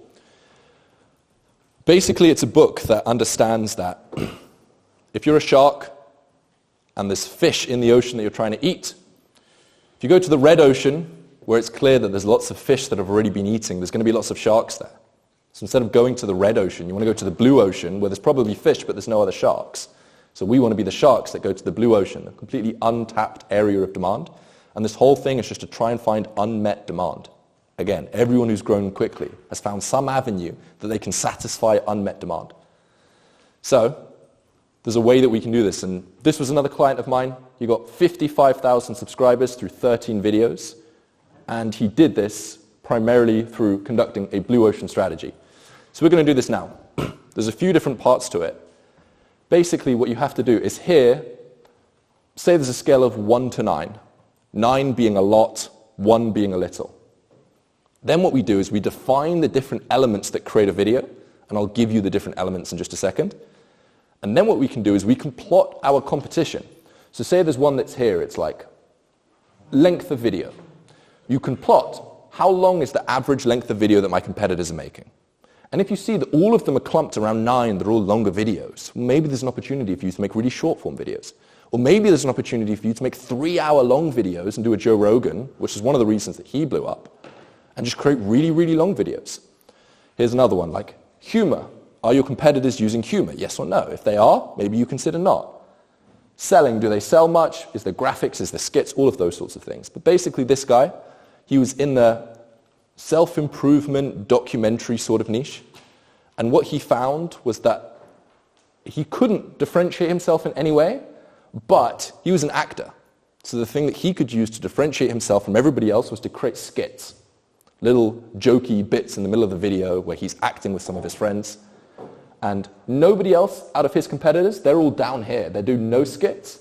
Basically, it's a book that understands that if you're a shark and there's fish in the ocean that you're trying to eat, if you go to the red ocean, where it's clear that there's lots of fish that have already been eating, there's going to be lots of sharks there. So instead of going to the red ocean, you want to go to the blue ocean, where there's probably fish, but there's no other sharks. So we want to be the sharks that go to the blue ocean, a completely untapped area of demand. And this whole thing is just to try and find unmet demand. Again, everyone who's grown quickly has found some avenue that they can satisfy unmet demand. So, there's a way that we can do this. And this was another client of mine. He got 55,000 subscribers through 13 videos. And he did this primarily through conducting a blue ocean strategy. So we're going to do this now. There's a few different parts to it. Basically, what you have to do is here, say there's a scale of 1 to 9. 9 being a lot, 1 being a little. Then what we do is we define the different elements that create a video, and I'll give you the different elements in just a second. And then what we can do is we can plot our competition. So say there's one that's here, it's like length of video. You can plot how long is the average length of video that my competitors are making. And if you see that all of them are clumped around 9, they're all longer videos, maybe there's an opportunity for you to make really short form videos. Or maybe there's an opportunity for you to make 3-hour-long videos and do a Joe Rogan, which is one of the reasons that he blew up, and just create really, really long videos. Here's another one, like humor. Are your competitors using humor? Yes or no? If they are, maybe you consider not. Selling, do they sell much? Is there graphics? Is there skits? All of those sorts of things. But basically this guy, he was in the self-improvement documentary sort of niche. And what he found was that he couldn't differentiate himself in any way, but he was an actor. So the thing that he could use to differentiate himself from everybody else was to create skits. little jokey bits in the middle of the video where he's acting with some of his friends. And nobody else out of his competitors, they're all down here. They do no skits.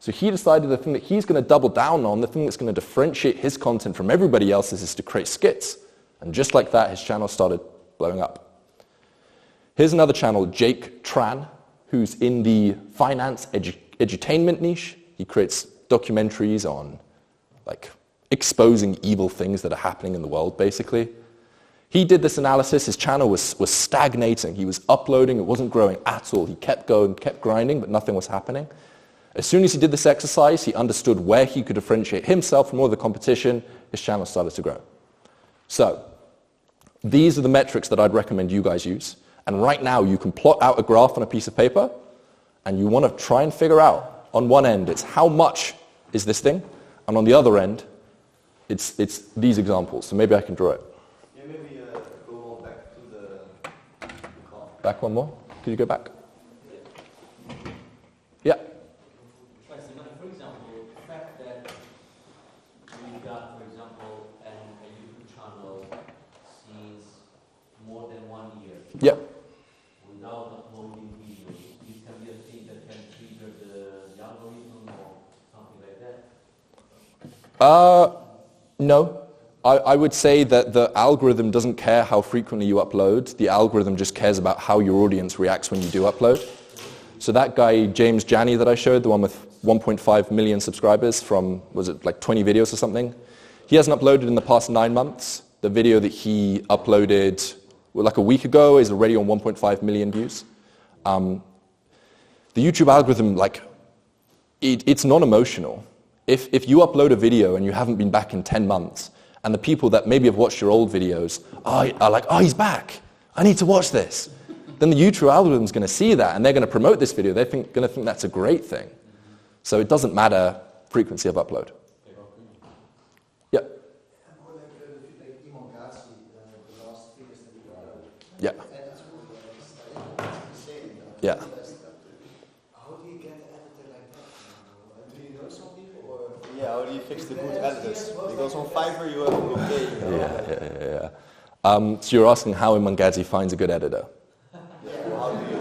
So he decided the thing that he's going to double down on, the thing that's going to differentiate his content from everybody else's, is to create skits. And just like that, his channel started blowing up. Here's another channel, Jake Tran, who's in the finance edutainment niche. He creates documentaries on like exposing evil things that are happening in the world, basically. He did this analysis. His channel was stagnating. He was uploading. It wasn't growing at all. He kept going, kept grinding, but nothing was happening. As soon as he did this exercise, he understood where he could differentiate himself from all the competition. His channel started to grow. So these are the metrics that I'd recommend you guys use. And right now, you can plot out a graph on a piece of paper, and you want to try and figure out, on one end, it's how much is this thing, and on the other end, it's these examples. So maybe I can draw it. Yeah, maybe go on back to the call. Back one more? Could you go back? Yeah. Right, so for example, the fact that we got, for example, a YouTube channel since more than 1 year. Yeah. Without uploading videos, this can be a thing that can trigger the algorithm or something like that? No. I would say that the algorithm doesn't care how frequently you upload. The algorithm just cares about how your audience reacts when you do upload. So that guy, James Janney, that I showed, the one with 1.5 million subscribers from, was it like 20 videos or something? He hasn't uploaded in the past 9 months. The video that he uploaded like a week ago is already on 1.5 million views. The YouTube algorithm, like, it's non-emotional. If you upload a video and you haven't been back in 10 months, and the people that maybe have watched your old videos are like, oh, he's back, I need to watch this, then the YouTube algorithm is going to see that, and they're going to promote this video. They're going to think that's a great thing. So it doesn't matter frequency of upload. Yeah. Yeah. Yeah. How do you get an editor like that? Do you know some people? Or? Yeah, how do you fix the good editors? Because on Fiverr you have okay. So you're asking how Mangazi finds a good editor? Yeah, how do you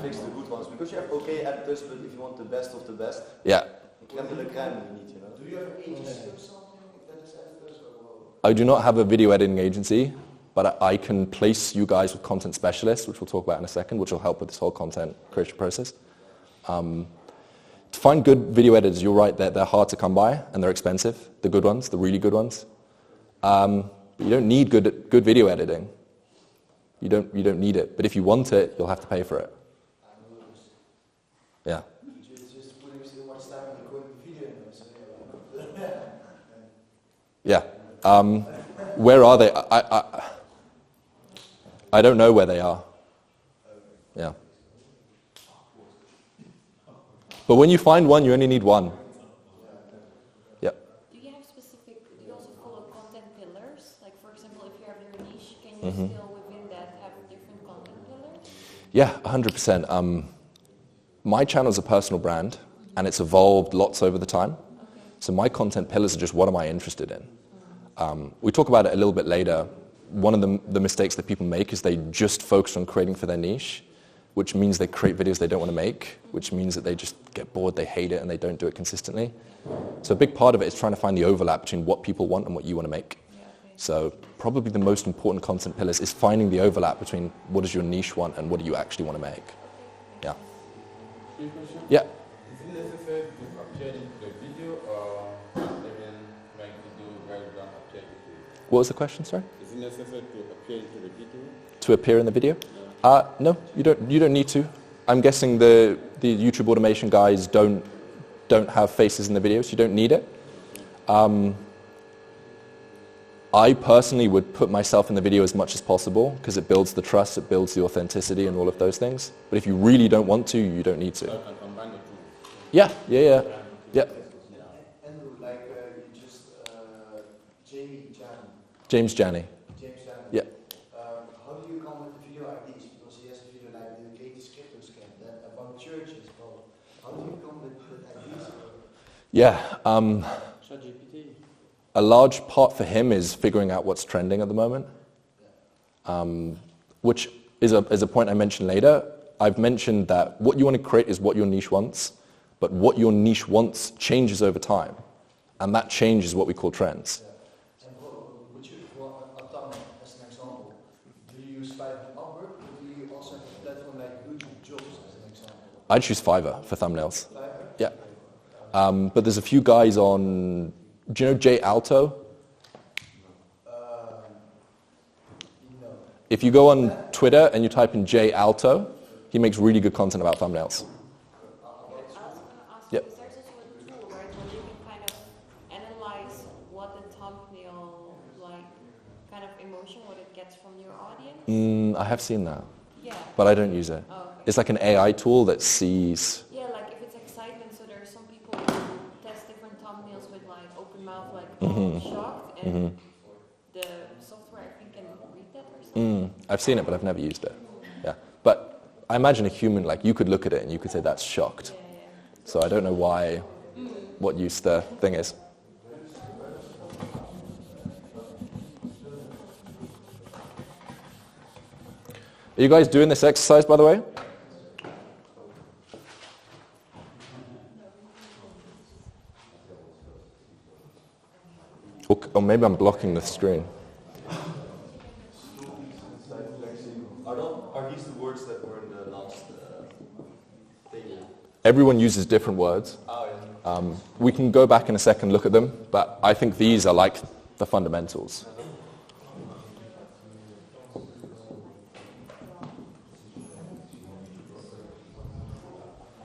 fix the good ones? Because you have okay editors, but if you want the best of the best, yeah. crème de la crème you need, you know. Do you have an agency or something that is editors? I do not have a video editing agency, but I can place you guys with content specialists, which we'll talk about in a second, which will help with this whole content creation process. To find good video editors, you're right, they're hard to come by, and they're expensive, the good ones, the really good ones. You don't need good video editing. You don't need it, but if you want it, you'll have to pay for it. Yeah. Yeah. Where are they? I don't know where they are. Yeah. But when you find one, you only need one. Yeah. Do you have specific, do you also follow content pillars? Like, for example, if you have your niche, can you still within that have different content pillars? Yeah, 100%. My channel is a personal brand, and it's evolved lots over the time. Okay. So my content pillars are just what am I interested in. We talk about it a little bit later. One of the mistakes that people make is they just focus on creating for their niche, which means they create videos they don't want to make, which means that they just get bored, they hate it, and they don't do it consistently. So a big part of it is trying to find the overlap between what people want and what you want to make. Yeah, okay. So probably the most important content pillars is finding the overlap between what does your niche want and what do you actually want to make. Yeah. Yeah. Is it necessary to appear in the video or even make video rather than appear in the video? What was the question, sorry? Is it necessary to appear into the video? To appear in the video? No, you don't need to. I'm guessing the YouTube automation guys don't have faces in the videos. You don't need it. I personally would put myself in the video as much as possible because it builds the trust, it builds the authenticity and all of those things. But if you really don't want to, you don't need to. So I can combine the two. Yeah. Andrew, like you just James Janney. Yeah. How do you come with the video ideas? Because he has a video like the latest crypto scam, that about churches. Well, how do you come with ideas? Yeah. ChatGPT. a large part for him is figuring out what's trending at the moment, which is a point I mentioned later. I've mentioned that what you want to create is what your niche wants, but what your niche wants changes over time, and that change is what we call trends. And would you, for a thumbnail, as an example, do you use Fiverr and Upwork, or do you also have a platform like YouTube Jobs as an example? I'd choose Fiverr for thumbnails. Fiverr? Yeah. But there's a few guys on, do you know Jay Alto? No. If you go on Twitter and you type in Jay Alto, he makes really good content about thumbnails. I was going to ask, Yep. is there also a tool, right, where you can kind of analyze what the thumbnail, like, kind of emotion, what it gets from your audience? I have seen that, Yeah. but I don't use it. Oh, okay. It's like an AI tool that sees... Yeah, like if it's excitement, so there are some people who test different thumbnails with like open mouth, like shocked, and the software I think can read that or something. I've seen it, but I've never used it. Yeah, but I imagine a human, like you could look at it and you could say that's shocked. Yeah. So I don't know why, what use the thing is. Are you guys doing this exercise, by the way? Or maybe I'm blocking the screen. Are these the words that were in the last table? Everyone uses different words. Oh, yeah. We can go back in a second and look at them, but I think these are like the fundamentals.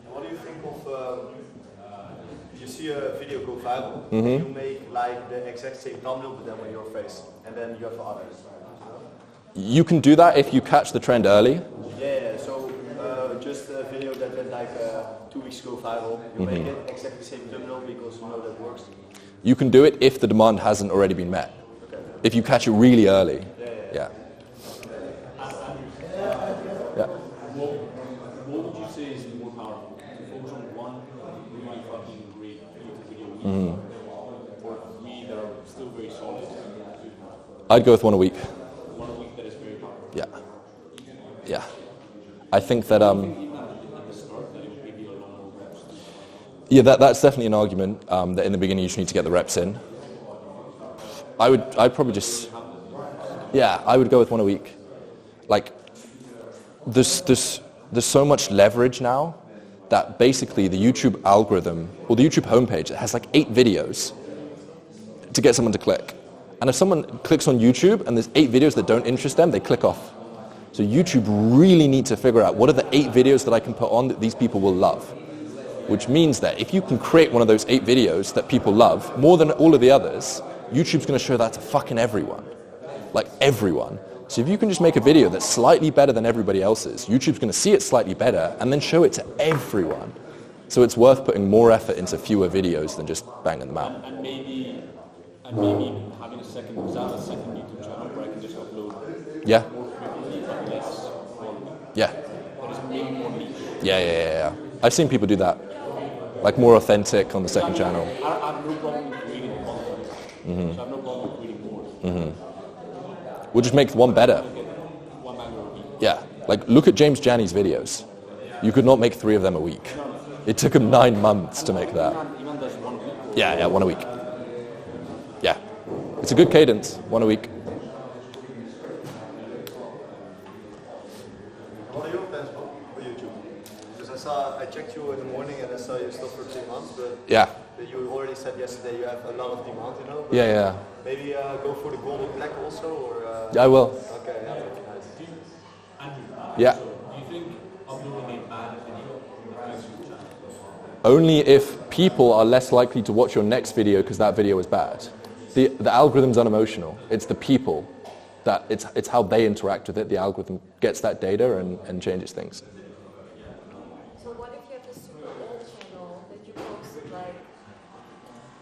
What do you think of, you see a video go viral, you make like the exact same thumbnail but then with your face, and then you have others. You can do that if you catch the trend early. Yeah, so just a video that went like 2 weeks ago viral, you make it exactly the same thumbnail because you know that works. You can do it if the demand hasn't already been met. Okay. If you catch it really early. Yeah. Yeah. What would you say is more powerful? To focus on one really fucking great YouTube video or three that are still very solid? I'd go with one a week. One a week that is very powerful. Yeah. Yeah. I think that yeah, that's definitely an argument that in the beginning you just need to get the reps in. I'd probably just, yeah, I would go with one a week. Like, there's so much leverage now that basically the YouTube algorithm, or the YouTube homepage, it has like 8 videos to get someone to click. And if someone clicks on YouTube and there's 8 videos that don't interest them, they click off. So YouTube really need to figure out what are the 8 videos that I can put on that these people will love. Which means that if you can create one of those 8 videos that people love, more than all of the others, YouTube's going to show that to fucking everyone. Like everyone. So if you can just make a video that's slightly better than everybody else's, YouTube's going to see it slightly better and then show it to everyone. So it's worth putting more effort into fewer videos than just banging them out. And maybe having a second, because I have a second YouTube channel where I can just upload Yeah. more frequently but less quality. Yeah. That is maybe more niche. Yeah. I've seen people do that. Like more authentic on the second channel. I have no problem with creating content. So I have no problem with creating more. We'll just make one better. One banger a week. Yeah. Like look at James Janney's videos. You could not make 3 of them a week. It took him 9 months to make that. Iman does 1 week. Yeah, 1 a week. Yeah. It's a good cadence, 1 a week. What are your plans for YouTube? Because I checked you in the morning and I saw you stopped for 3 months, but Yeah. you already said yesterday you have a lot of demand, you know? But Yeah. maybe go for the golden black also, or? Yeah, I will. Okay, yeah, nice. Yeah. Do you think uploading a bad video affects your channel? Only if people are less likely to watch your next video because that video was bad. The algorithm's unemotional. It's the people that it's how they interact with it. The algorithm gets that data and changes things. So what if you have a super old channel that you posted like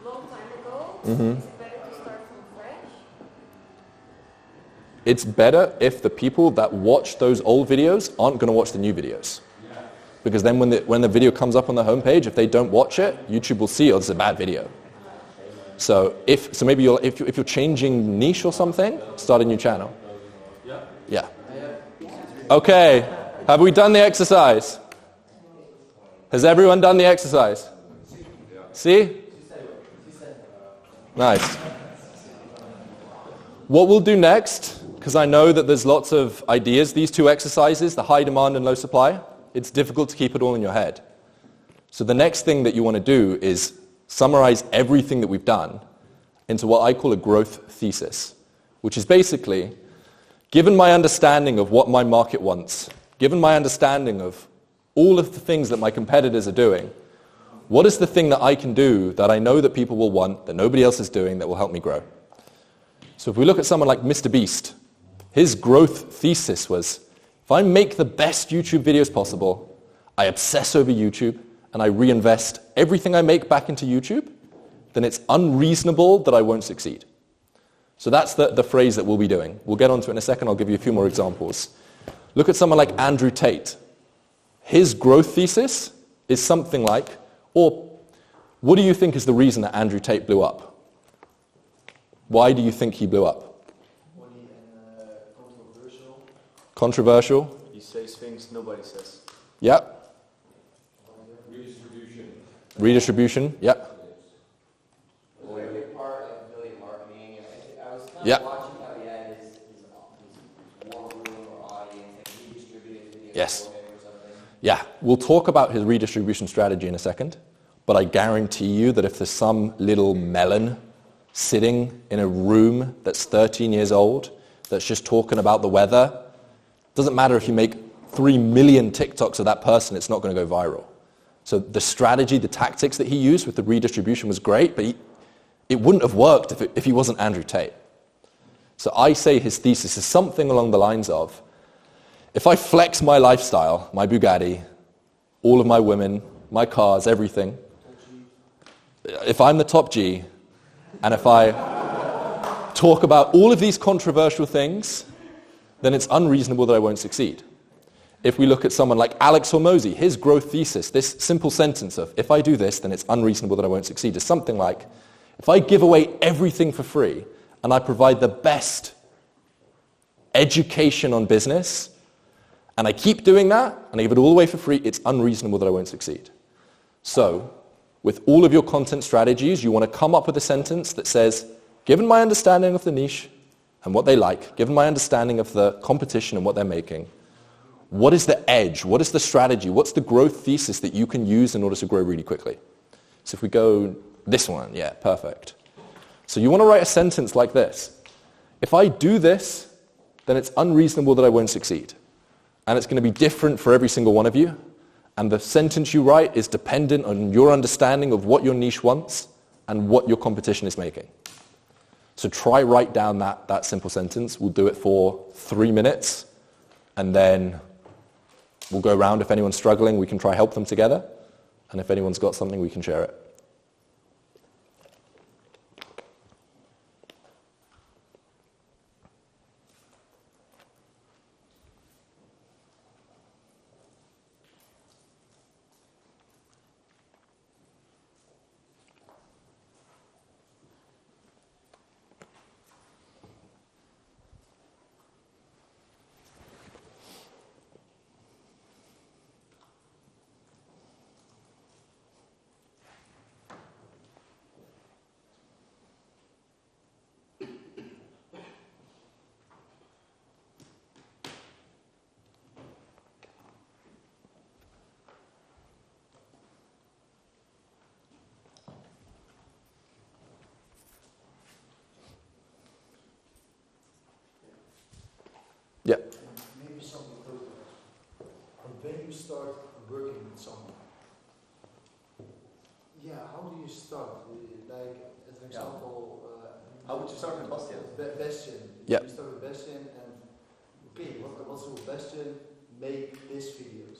long time ago? Is it better to start from fresh? It's better if the people that watch those old videos aren't going to watch the new videos. Because then when the video comes up on the homepage, if they don't watch it, YouTube will see, oh, this is a bad video. So maybe if you're changing niche or something, start a new channel. Yeah. Okay. Have we done the exercise? Has everyone done the exercise? See? Nice. What we'll do next, because I know that there's lots of ideas, these two exercises, the high demand and low supply, it's difficult to keep it all in your head. So the next thing that you want to do is summarize everything that we've done into what I call a growth thesis, which is basically, given my understanding of what my market wants, given my understanding of all of the things that my competitors are doing, what is the thing that I can do that I know that people will want, that nobody else is doing, that will help me grow? So if we look at someone like MrBeast, his growth thesis was, if I make the best YouTube videos possible, I obsess over YouTube, and I reinvest everything I make back into YouTube, then it's unreasonable that I won't succeed. So that's the phrase that we'll be doing. We'll get onto it in a second. I'll give you a few more examples. Look at someone like Andrew Tate. His growth thesis is something like, or what do you think is the reason that Andrew Tate blew up? Why do you think he blew up? Money and controversial. Controversial? He says things nobody says. Yeah. Redistribution. Redistribution? Yeah. Was there a big part of affiliate marketing? I was kind Yeah. of watching how he had his war room or audience, and he distributed videos Yes. for him or something. Yeah, we'll talk about his redistribution strategy in a second, but I guarantee you that if there's some little melon sitting in a room that's 13 years old, that's just talking about the weather, doesn't matter if you make 3 million TikToks of that person, it's not going to go viral. So the strategy, the tactics that he used with the redistribution was great, but it wouldn't have worked if he wasn't Andrew Tate. So I say his thesis is something along the lines of, if I flex my lifestyle, my Bugatti, all of my women, my cars, everything, if I'm the top G, and if I talk about all of these controversial things, then it's unreasonable that I won't succeed. If we look at someone like Alex Hormozi, his growth thesis, this simple sentence of, if I do this, then it's unreasonable that I won't succeed, is something like, if I give away everything for free, and I provide the best education on business, and I keep doing that, and I give it all away for free, it's unreasonable that I won't succeed. So, with all of your content strategies, you want to come up with a sentence that says, given my understanding of the niche and what they like, given my understanding of the competition and what they're making, what is the edge? What is the strategy? What's the growth thesis that you can use in order to grow really quickly? So if we go this one, yeah, perfect. So you want to write a sentence like this. If I do this, then it's unreasonable that I won't succeed. And it's going to be different for every single one of you. And the sentence you write is dependent on your understanding of what your niche wants and what your competition is making. So try write down that simple sentence. We'll do it for 3 minutes, and then we'll go around. If anyone's struggling, we can try help them together. And if anyone's got something, we can share it. Yeah. Maybe something closer. When you start working with someone, how do you start? Like, as an example, how would you start with Bastian? Bastian. Yeah. You start with Bastian, and okay, what's with Bastian? Make this videos.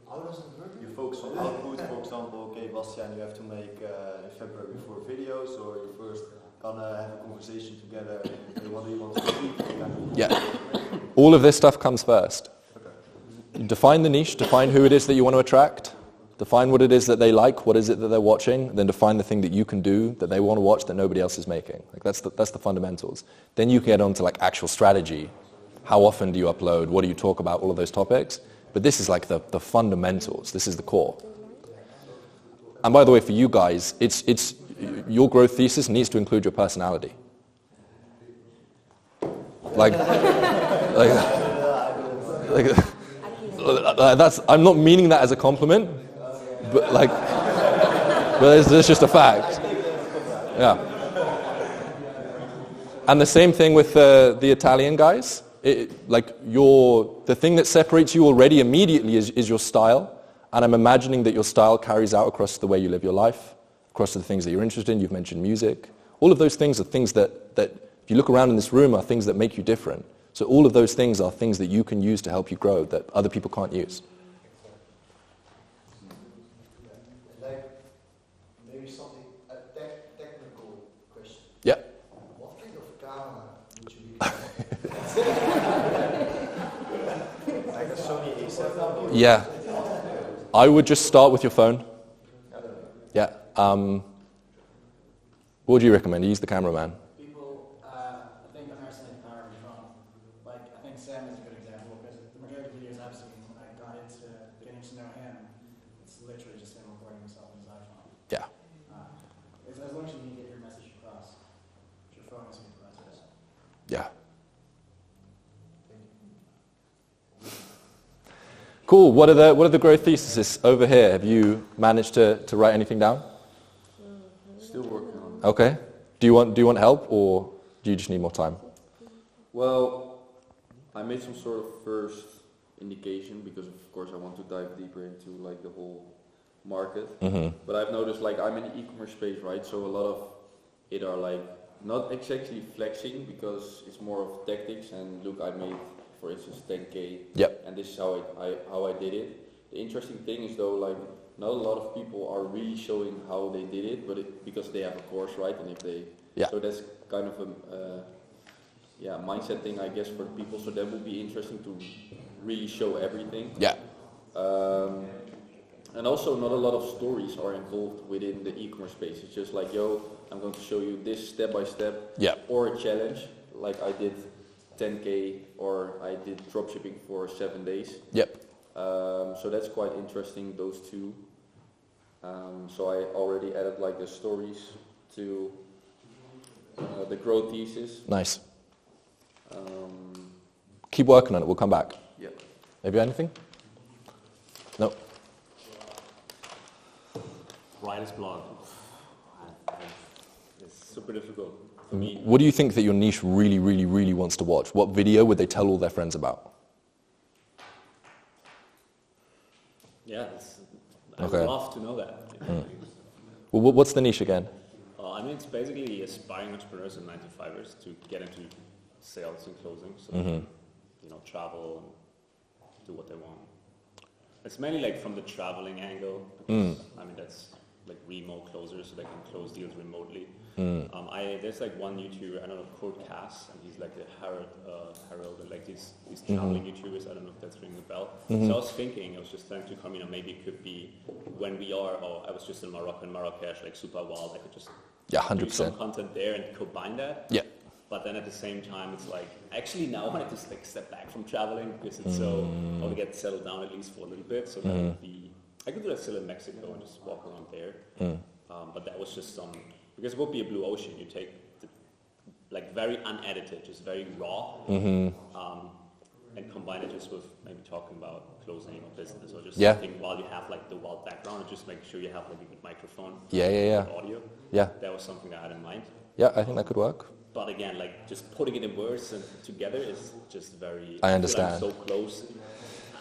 How does it work? You focus on output, for example. Okay, Bastian, you have to make in February 4 videos, or you first gonna have a conversation together. Okay, what do you want to do? Yeah. All of this stuff comes first. Okay. You define the niche, define who it is that you want to attract, Define what it is that they like, what is it that they're watching, then define the thing that you can do that they want to watch that nobody else is making. Like that's the fundamentals. Then you can get on to like actual strategy. How often do you upload? What do you talk about? All of those topics. But this is like the fundamentals. This is the core. And by the way, for you guys, it's your growth thesis needs to include your personality. That's, I'm not meaning that as a compliment, but there's just a fact. Yeah. And the same thing with the Italian guys. The thing that separates you already immediately is your style. And I'm imagining that your style carries out across the way you live your life, across the things that you're interested in. You've mentioned music. All of those things are things that if you look around in this room, are things that make you different. So all of those things are things that you can use to help you grow that other people can't use. Like maybe something, a technical question. Yeah. What kind of camera would you be? Like a Sony A7? Yeah. I would just start with your phone. Yeah. What would you recommend? Use the cameraman. People, I think underestimate the power of your phone. Like, I think Sam is a good example because the majority of the videos I've seen, when I got into getting to know him, it's literally just him recording himself on his iPhone. Yeah. As long as you can get your message across, your phone is going to process. Yeah. Cool. What are the growth theses over here? Have you managed to write anything down? Still working on it. Okay. Do you want help, or do you just need more time? Well, I made some sort of first indication because of course I want to dive deeper into like the whole market. Mm-hmm. But I've noticed like I'm in the e-commerce space, right? So a lot of it are like not exactly flexing because it's more of tactics and look, I made, for instance, 10K. Yep. And this is how I did it. The interesting thing is though, like not a lot of people are really showing how they did it, but because they have a course, right? And if they, so that's kind of a mindset thing, I guess, for people. So that would be interesting to really show everything. Yeah. And also not a lot of stories are involved within the e-commerce space. It's just like, yo, I'm going to show you this step by step, or a challenge, like I did 10K or I did dropshipping for 7 days. Yep. So that's quite interesting, those two. So I already added like the stories to the growth thesis. Nice. Keep working on it. We'll come back. Yeah. Maybe anything? No. Writer's blog. It's super difficult for me. What do you think that your niche really, really, really wants to watch? What video would they tell all their friends about? Yeah, I would love to know that. Well, what's the niche again? I mean, it's basically aspiring entrepreneurs and 9-to-5ers to get into sales and closing, so they can, travel and do what they want. It's mainly like from the traveling angle, because, I mean, that's like remote closers, so they can close deals remotely. There's like one YouTuber, I don't know, Code Cass, and he's like the Harold, and like these traveling YouTubers, I don't know if that's ringing a bell. So I was thinking, I was just trying to come, maybe it could be when I was just in Morocco and Marrakesh, like super wild, I could just do 100%. some content there and combine that. Yeah. But then at the same time, it's like, actually now I want to just like step back from traveling because it's so, I want to get settled down at least for a little bit. So that would be, I could do that still in Mexico and just walk around there. But that was just because it would be a blue ocean. You take like very unedited, just very raw, and combine it just with maybe talking about closing or business or just something while you have like the wild background and just make sure you have like a good microphone. Audio. Yeah. That was something I had in mind. Yeah, I think that could work. But again, like just putting it in words and together is just very. I understand. So close,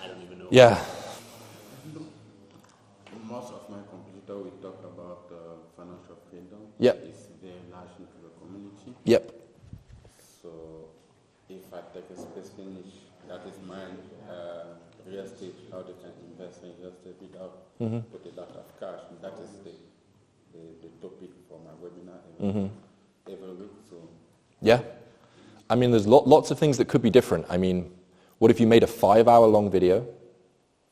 I don't even know. Yeah. Most of my competitor, we talk about financial freedom. Yep. It's very large into the community. Yep. So if I take a specific niche, that is mine, real estate, how they can invest in real estate without put a lot of cash. And that is the topic for my webinar every week. So yeah. I mean, there's lots of things that could be different. I mean, what if you made a 5-hour long video?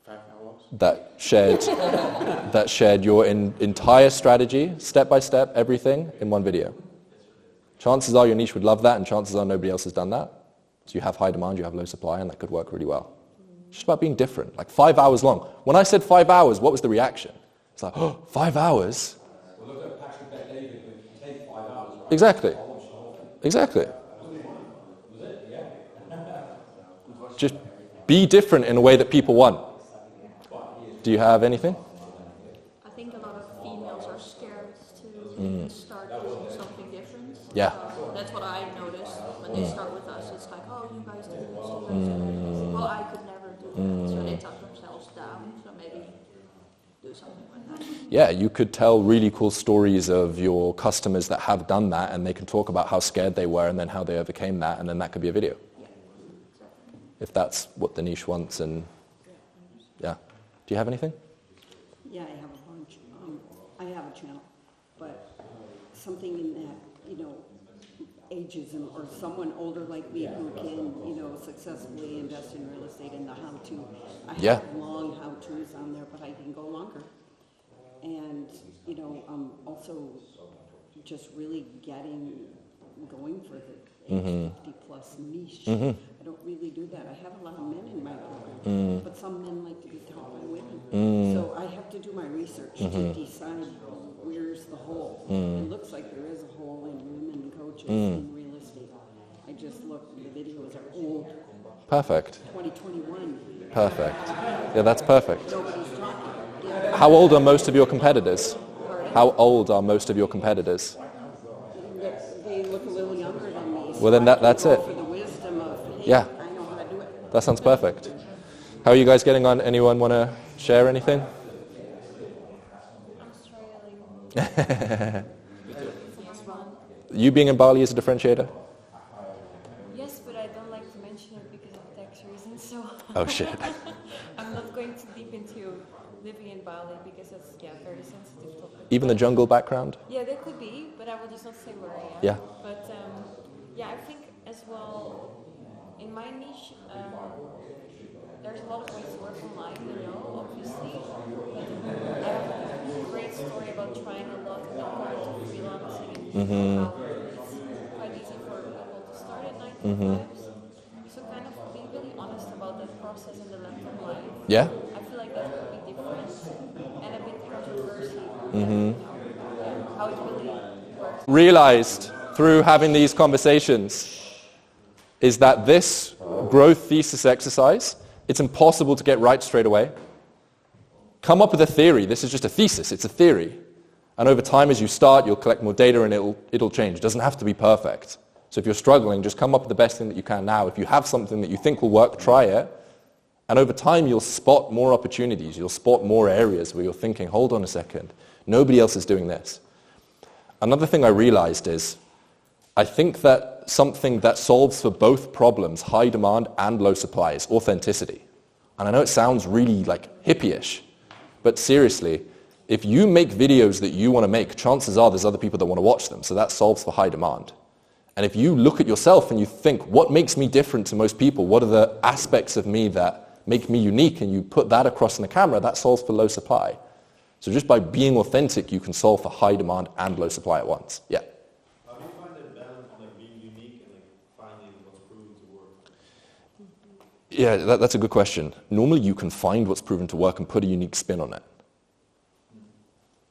5 hours? that shared your entire strategy, step by step, everything in one video. Chances are your niche would love that, and chances are nobody else has done that. So you have high demand, you have low supply, and that could work really well. It's just about being different, like 5 hours long. When I said 5 hours, what was the reaction? It's like, oh, 5 hours? Well, look at Patrick Bet-David, it take 5 hours, right? Exactly. Exactly. Was it? Yeah. Just be different in a way that people want. Do you have anything? I think a lot of females are scared to start doing something different. Yeah. That's what I noticed when they start with us. It's like, oh, you guys do this, you guys do this. Well, I could never do that. So they talk themselves down. So maybe do something like that. Yeah, you could tell really cool stories of your customers that have done that, and they can talk about how scared they were and then how they overcame that, and then that could be a video. Yeah, exactly. If that's what the niche wants, and yeah. Do you have anything? Yeah, I have a bunch. I have a channel, but something in that, ageism, or someone older like me who can, successfully invest in real estate and the how-to. I have long how-tos on there, but I can go longer. And, also just really going for the age 50 plus niche. I don't really do that. I have a lot of men in my program, but some men like to be taught by women. So I have to do my research to decide where's the hole. It looks like there is a hole in women coaches in real estate. I just looked, the videos are old. Perfect. 2021. Perfect. Yeah, that's perfect. Nobody's talking. Yeah. How old are most of your competitors? How old are most of your competitors? They look a little younger than me. Well, then that's it. For the wisdom of, hey, Yeah. I know how to do it. That sounds perfect. How are you guys getting on? Anyone want to share anything? I'm struggling. You being in Bali is a differentiator? Yes, but I don't like to mention it because of tax reasons. So Oh, shit. I'm not going too deep into living in Bali because it's very sensitive topic. Even the jungle background? Yeah, they could be, but I will just not say where I am. Yeah. But I think as well, in my niche, there's a lot of ways to work online, obviously. But I have a great story about trying a lot and then going to freelancing and how it's quite easy for people to start at 9 to 5. So kind of being really honest about that process and the length of life. Yeah? I feel like that could be different and a bit controversial. How it really works. Realized through having these conversations is that this growth thesis exercise, it's impossible to get right straight away. Come up with a theory. This is just a thesis. It's a theory. And over time, as you start, you'll collect more data and it'll change. It doesn't have to be perfect. So if you're struggling, just come up with the best thing that you can now. If you have something that you think will work, try it. And over time, you'll spot more opportunities. You'll spot more areas where you're thinking, hold on a second, nobody else is doing this. Another thing I realized is, I think that something that solves for both problems, high demand and low supply, is authenticity. And I know it sounds really hippie-ish, but seriously, if you make videos that you want to make, chances are there's other people that want to watch them, so that solves for high demand. And if you look at yourself and you think, what makes me different to most people? What are the aspects of me that make me unique? And you put that across in the camera, that solves for low supply. So just by being authentic, you can solve for high demand and low supply at once. Yeah. How do you find that balance, being unique and finding what's proven to work? Yeah, that's a good question. Normally you can find what's proven to work and put a unique spin on it.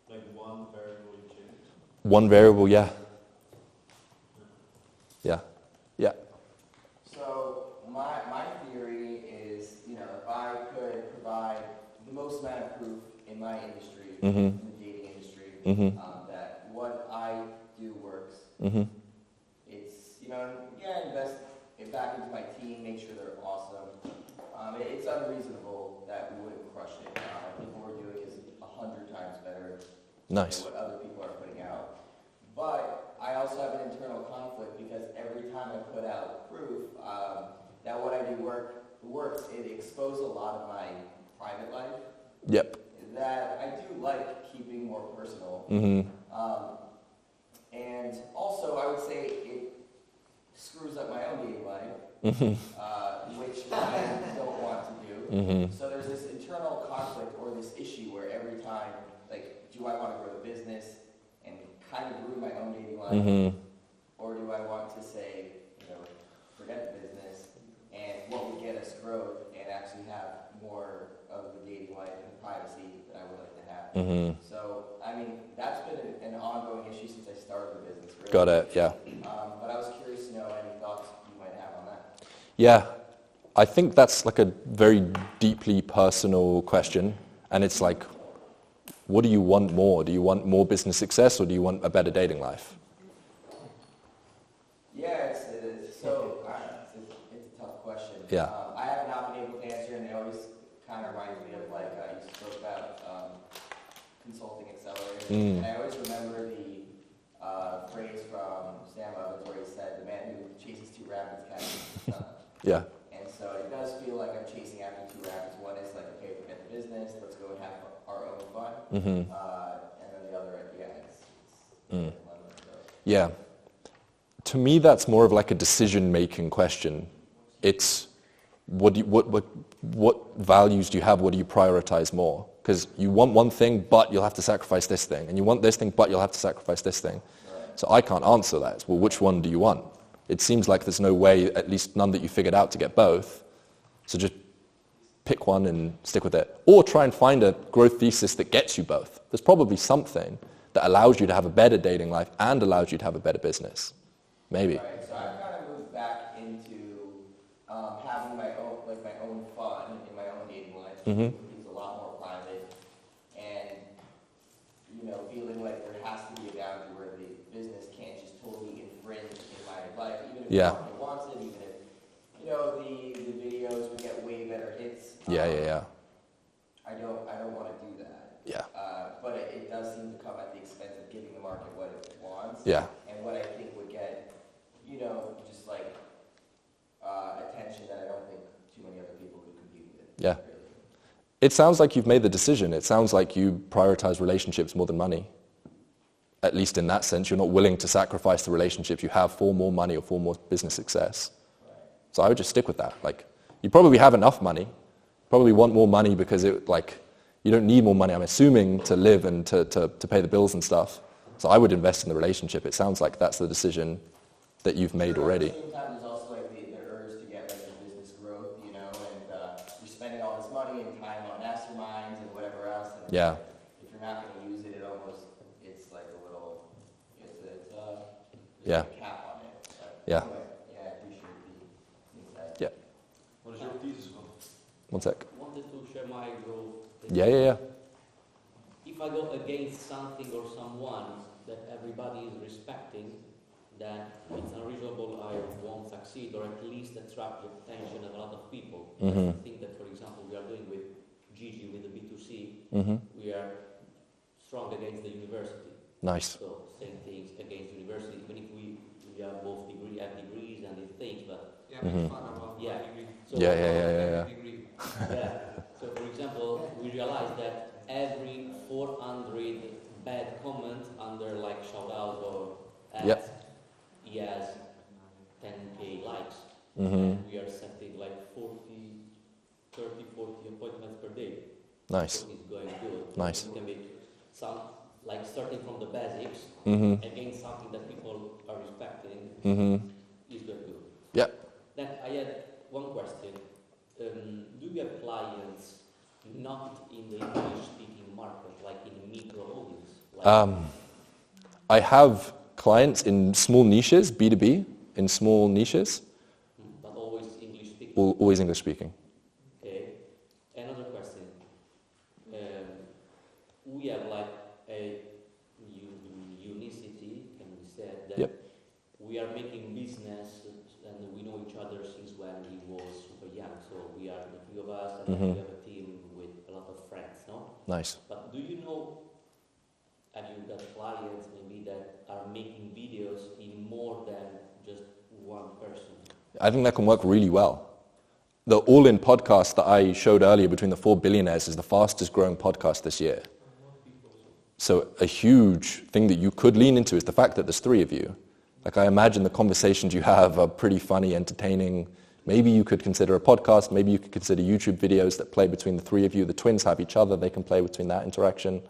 Like one variable you change? One variable, yeah. Yeah. Yeah. So my theory is, if I could provide the most amount of proof in my industry, in the dating industry, that what I do works. It's, invest it back into my team, make sure they're awesome. It's unreasonable that we wouldn't crush it. I think what we're doing is 100 times better than what other people are putting out. But I also have an internal conflict because every time I put out proof that what I do works, it exposes a lot of my private life. Yep. That I do like keeping more personal. And also, I would say it screws up my own dating life, which I don't want to do. So there's this internal conflict business and kind of ruin my own dating life? Or do I want to say, forget the business and what would get us growth and actually have more of the dating life and privacy that I would like to have? So, I mean, that's been an ongoing issue since I started the business, really. Got it, yeah. But I was curious to know any thoughts you might have on that. Yeah, I think that's like a very deeply personal question. And it's like, what do you want more? Do you want more business success or do you want a better dating life? Yeah, it's a tough question. Yeah. I have not been able to answer, and it always kind of reminds me of like you spoke about consulting accelerators, and I always remember the phrase from Sam Ovens where he said, "The man who chases two rabbits catches the sun." Yeah. And so it does feel like I'm chasing after two rabbits. One is like, okay, forget the business, let's go and have our own fun, and then the other, Yeah. To me, that's more of like a decision-making question. It's what values do you have? What do you prioritize more? Because you want one thing, but you'll have to sacrifice this thing, and you want this thing, but you'll have to sacrifice this thing. So I can't answer that. It's, well, which one do you want? It seems like there's no way, at least none that you figured out, to get both. So just pick one and stick with it, or try and find a growth thesis that gets you both. There's probably something that allows you to have a better dating life and allows you to have a better business. Maybe. Right, so I've kind of moved back into having my own fun in my own dating life. It's a lot more private, and feeling like there has to be a boundary where the business can't just totally infringe in my life, even if the market wants it, even if the videos would get way better hits. I don't want to do that. Yeah. But it does seem to come at the expense of giving the market what it wants. Yeah. And what I think would get just like attention that I don't think too many other people could compete with. Yeah. It sounds like you've made the decision. It sounds like you prioritize relationships more than money. At least in that sense, you're not willing to sacrifice the relationships you have for more money or for more business success. Right. So I would just stick with that. Like, you probably have enough money. Probably want more money because you don't need more money, I'm assuming, to live and to pay the bills and stuff. So I would invest in the relationship. It sounds like that's the decision that you've made already. At the same time, there's also like the urge to get like the business growth, and you're spending all this money and time on masterminds and whatever else. And if you're not going to use it, it's like a little, there's a cap on it. But anyway, I appreciate the insight. Yeah. What is your thesis on? One sec. I wanted to share my growth. Yeah. If I go against something or someone that everybody is respecting, then it's unreasonable I won't succeed, or at least attract the attention of a lot of people. I think that, for example, we are doing with Gigi, with the B2C, we are strong against the university. Nice. So saying things against university, even if we have both degrees and these things, but So for example, we realized that every 400 bad comments under like shout out or ads, he has 10k likes. And we are setting like 30, 40 appointments per day. Nice. So it's going good. Nice. It can be some, like starting from the basics, against something that people are respecting, is going good. Yeah. Then I had one question. Do you have clients not in the English-speaking market, like in the micro audience? I have clients in small niches, B2B, in small niches. But always English-speaking? Always English-speaking. Okay. Another question. We have like a unicity, can we say, that we are making business and we know each other since when we was super young. So we are the three of us and we have a team with a lot of friends, no? Nice. But do you know, have you got clients maybe that are making videos in more than just one person? I think that can work really well. The All-In podcast that I showed earlier between the 4 billionaires is the fastest growing podcast this year. So a huge thing that you could lean into is the fact that there's 3 of you. Like, I imagine the conversations you have are pretty funny, entertaining. Maybe you could consider a podcast. Maybe you could consider YouTube videos that play between the 3 of you. The twins have each other. They can play between that interaction.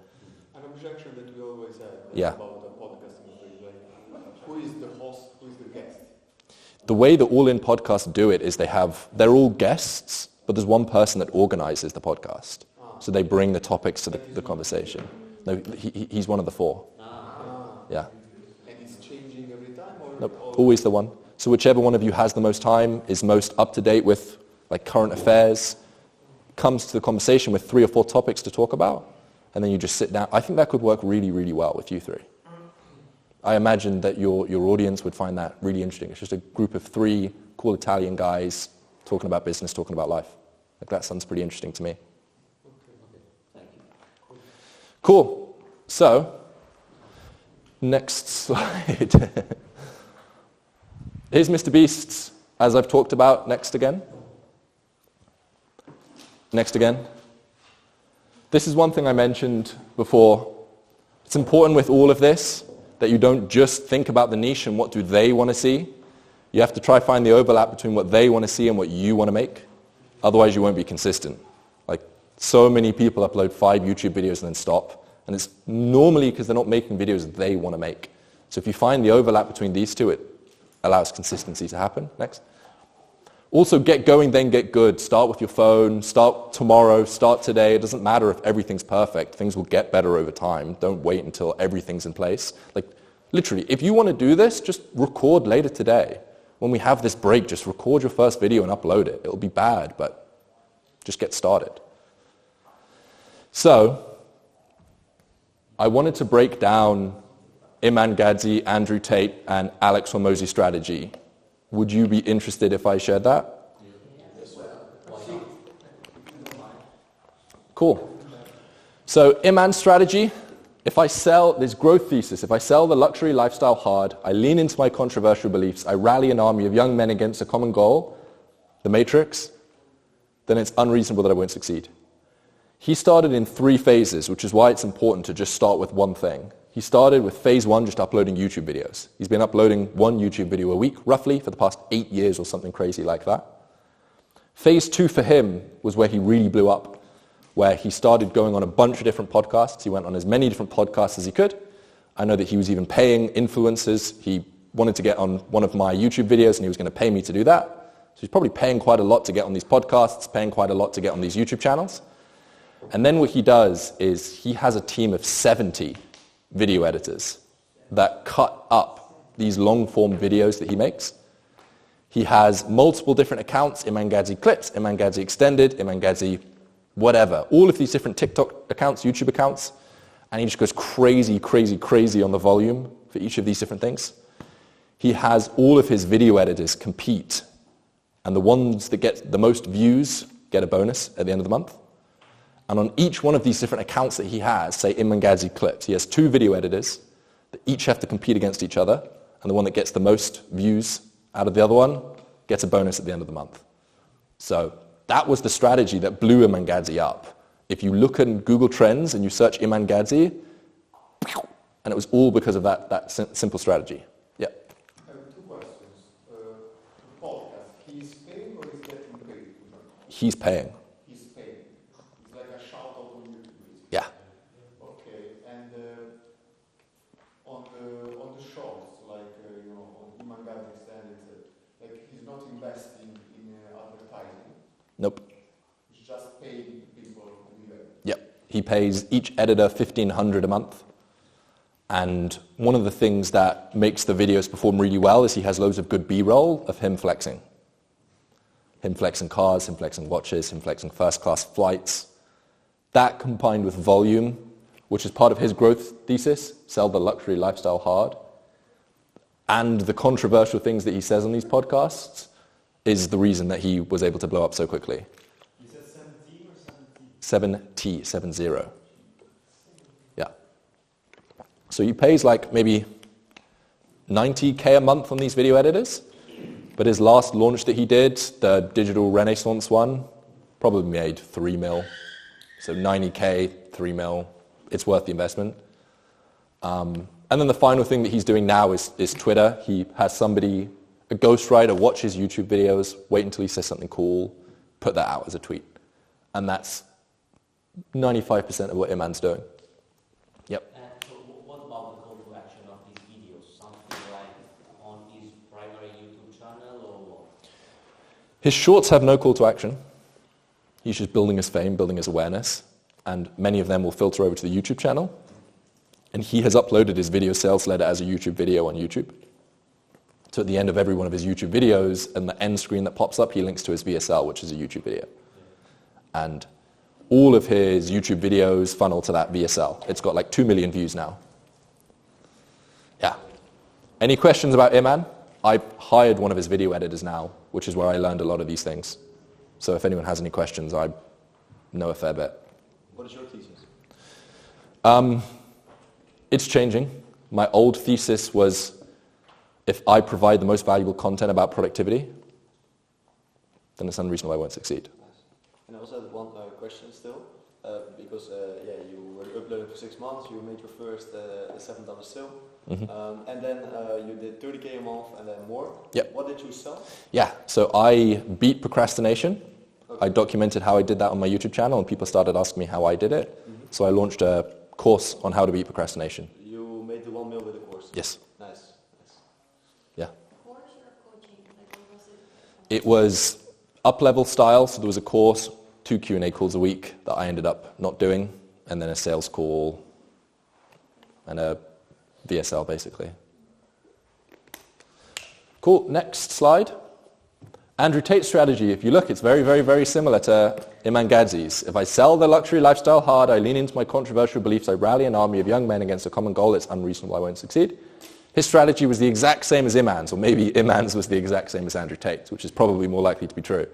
An objection that we always had Yeah. About the podcasting, like, who is the host, who is the guest? The way the All In podcasts do it is they're all guests, but there's one person that organizes the podcast. So they bring the topics to the conversation. No, he's one of the four. Yeah. And it's changing every time? Or Nope, always the one. So whichever one of you has the most time, is most up to date with like current affairs, comes to the conversation with 3 or 4 topics to talk about, and then you just sit down. I think that could work really, really well with you 3. I imagine that your audience would find that really interesting. It's just a group of 3 cool Italian guys talking about business, talking about life. Like that sounds pretty interesting to me. Cool. So, next slide. Here's MrBeast, as I've talked about. Next again. Next again. This is one thing I mentioned before. It's important with all of this that you don't just think about the niche and what do they want to see. You have to try find the overlap between what they want to see and what you want to make. Otherwise, you won't be consistent. Like, so many people upload 5 YouTube videos and then stop. And it's normally because they're not making videos they want to make. So if you find the overlap between these two, it allows consistency to happen. Next. Also, get going, then get good. Start with your phone. Start tomorrow. Start today. It doesn't matter if everything's perfect. Things will get better over time. Don't wait until everything's in place. Like, literally, if you want to do this, just record later today. When we have this break, just record your first video and upload it. It'll be bad, but just get started. So, I wanted to break down Iman Gadzi, Andrew Tate, and Alex Hormozi strategy. Would you be interested if I shared that? Cool. So Iman's strategy, if I sell this growth thesis, if I sell the luxury lifestyle hard, I lean into my controversial beliefs, I rally an army of young men against a common goal, the matrix, then it's unreasonable that I won't succeed. He started in 3 phases, which is why it's important to just start with one thing. He started with phase 1, just uploading YouTube videos. He's been uploading 1 YouTube video a week, roughly, for the past 8 years or something crazy like that. Phase 2 for him was where he really blew up, where he started going on a bunch of different podcasts. He went on as many different podcasts as he could. I know that he was even paying influencers. He wanted to get on one of my YouTube videos, and he was going to pay me to do that. So he's probably paying quite a lot to get on these podcasts, paying quite a lot to get on these YouTube channels. And then what he does is he has a team of 70 video editors that cut up these long-form videos that he makes. He has multiple different accounts, Iman Gadzi Clips, Iman Gadzi Extended, Iman Gadzi whatever, all of these different TikTok accounts, YouTube accounts, and he just goes crazy, crazy, crazy on the volume for each of these different things. He has all of his video editors compete, and the ones that get the most views get a bonus at the end of the month. And on each one of these different accounts that he has, say Iman Gadzi Clips, he has 2 video editors that each have to compete against each other, and the one that gets the most views out of the other one gets a bonus at the end of the month. So that was the strategy that blew Iman Gadzi up. If you look in Google Trends and you search Iman Gadzi, and it was all because of that simple strategy. Yeah. I have 2 questions. Podcast, he's paying or he's getting paid? He's paying. Yeah. Okay, and on the shorts, like on Iman Gadzi Extended, like he's not investing in advertising. Nope. He's just paying people to do that. Yep. He pays each editor $1,500 a month. And one of the things that makes the videos perform really well is he has loads of good B-roll of him flexing. Him flexing cars, him flexing watches, him flexing first-class flights. That combined with volume, which is part of his growth thesis, sell the luxury lifestyle hard, and the controversial things that he says on these podcasts is the reason that he was able to blow up so quickly. You said 17 or 70? 70. Yeah. So he pays like maybe $90K a month on these video editors, but his last launch that he did, the Digital Renaissance one, probably made 3 mil. So 90K, 3 mil, it's worth the investment. And then the final thing that he's doing now is Twitter. He has somebody, a ghostwriter, watch his YouTube videos, wait until he says something cool, put that out as a tweet. And that's 95% of what Iman's doing. Yep. So what about the to action of these videos? Something like on his primary YouTube channel or what? His shorts have no call to action. He's just building his fame, building his awareness, and many of them will filter over to the YouTube channel. And he has uploaded his video sales letter as a YouTube video on YouTube. So at the end of every one of his YouTube videos, and the end screen that pops up, he links to his VSL, which is a YouTube video. And all of his YouTube videos funnel to that VSL. It's got like 2 million views now. Yeah. Any questions about Iman? I hired one of his video editors now, which is where I learned a lot of these things. So if anyone has any questions, I know a fair bit. What is your thesis? It's changing. My old thesis was, if I provide the most valuable content about productivity, then it's unreasonable I won't succeed. And I also had one question still, because you were uploading for 6 months, you made your first $7 sale, and then you did 30K a month and then more. Yep. What did you sell? Yeah, so I beat procrastination. Okay. I documented how I did that on my YouTube channel, and people started asking me how I did it. So I launched a course on how to beat procrastination. You made the 1 mil with the course? Yes. Nice. Yeah. Course or coaching? Like what was it? It was up-level style, so there was a course, 2 Q&A calls a week that I ended up not doing, and then a sales call and a VSL, basically. Cool, next slide. Andrew Tate's strategy, if you look, it's very, very, very similar to Iman Gadzhi's. If I sell the luxury lifestyle hard, I lean into my controversial beliefs, I rally an army of young men against a common goal, it's unreasonable I won't succeed. His strategy was the exact same as Iman's, or maybe Iman's was the exact same as Andrew Tate's, which is probably more likely to be true.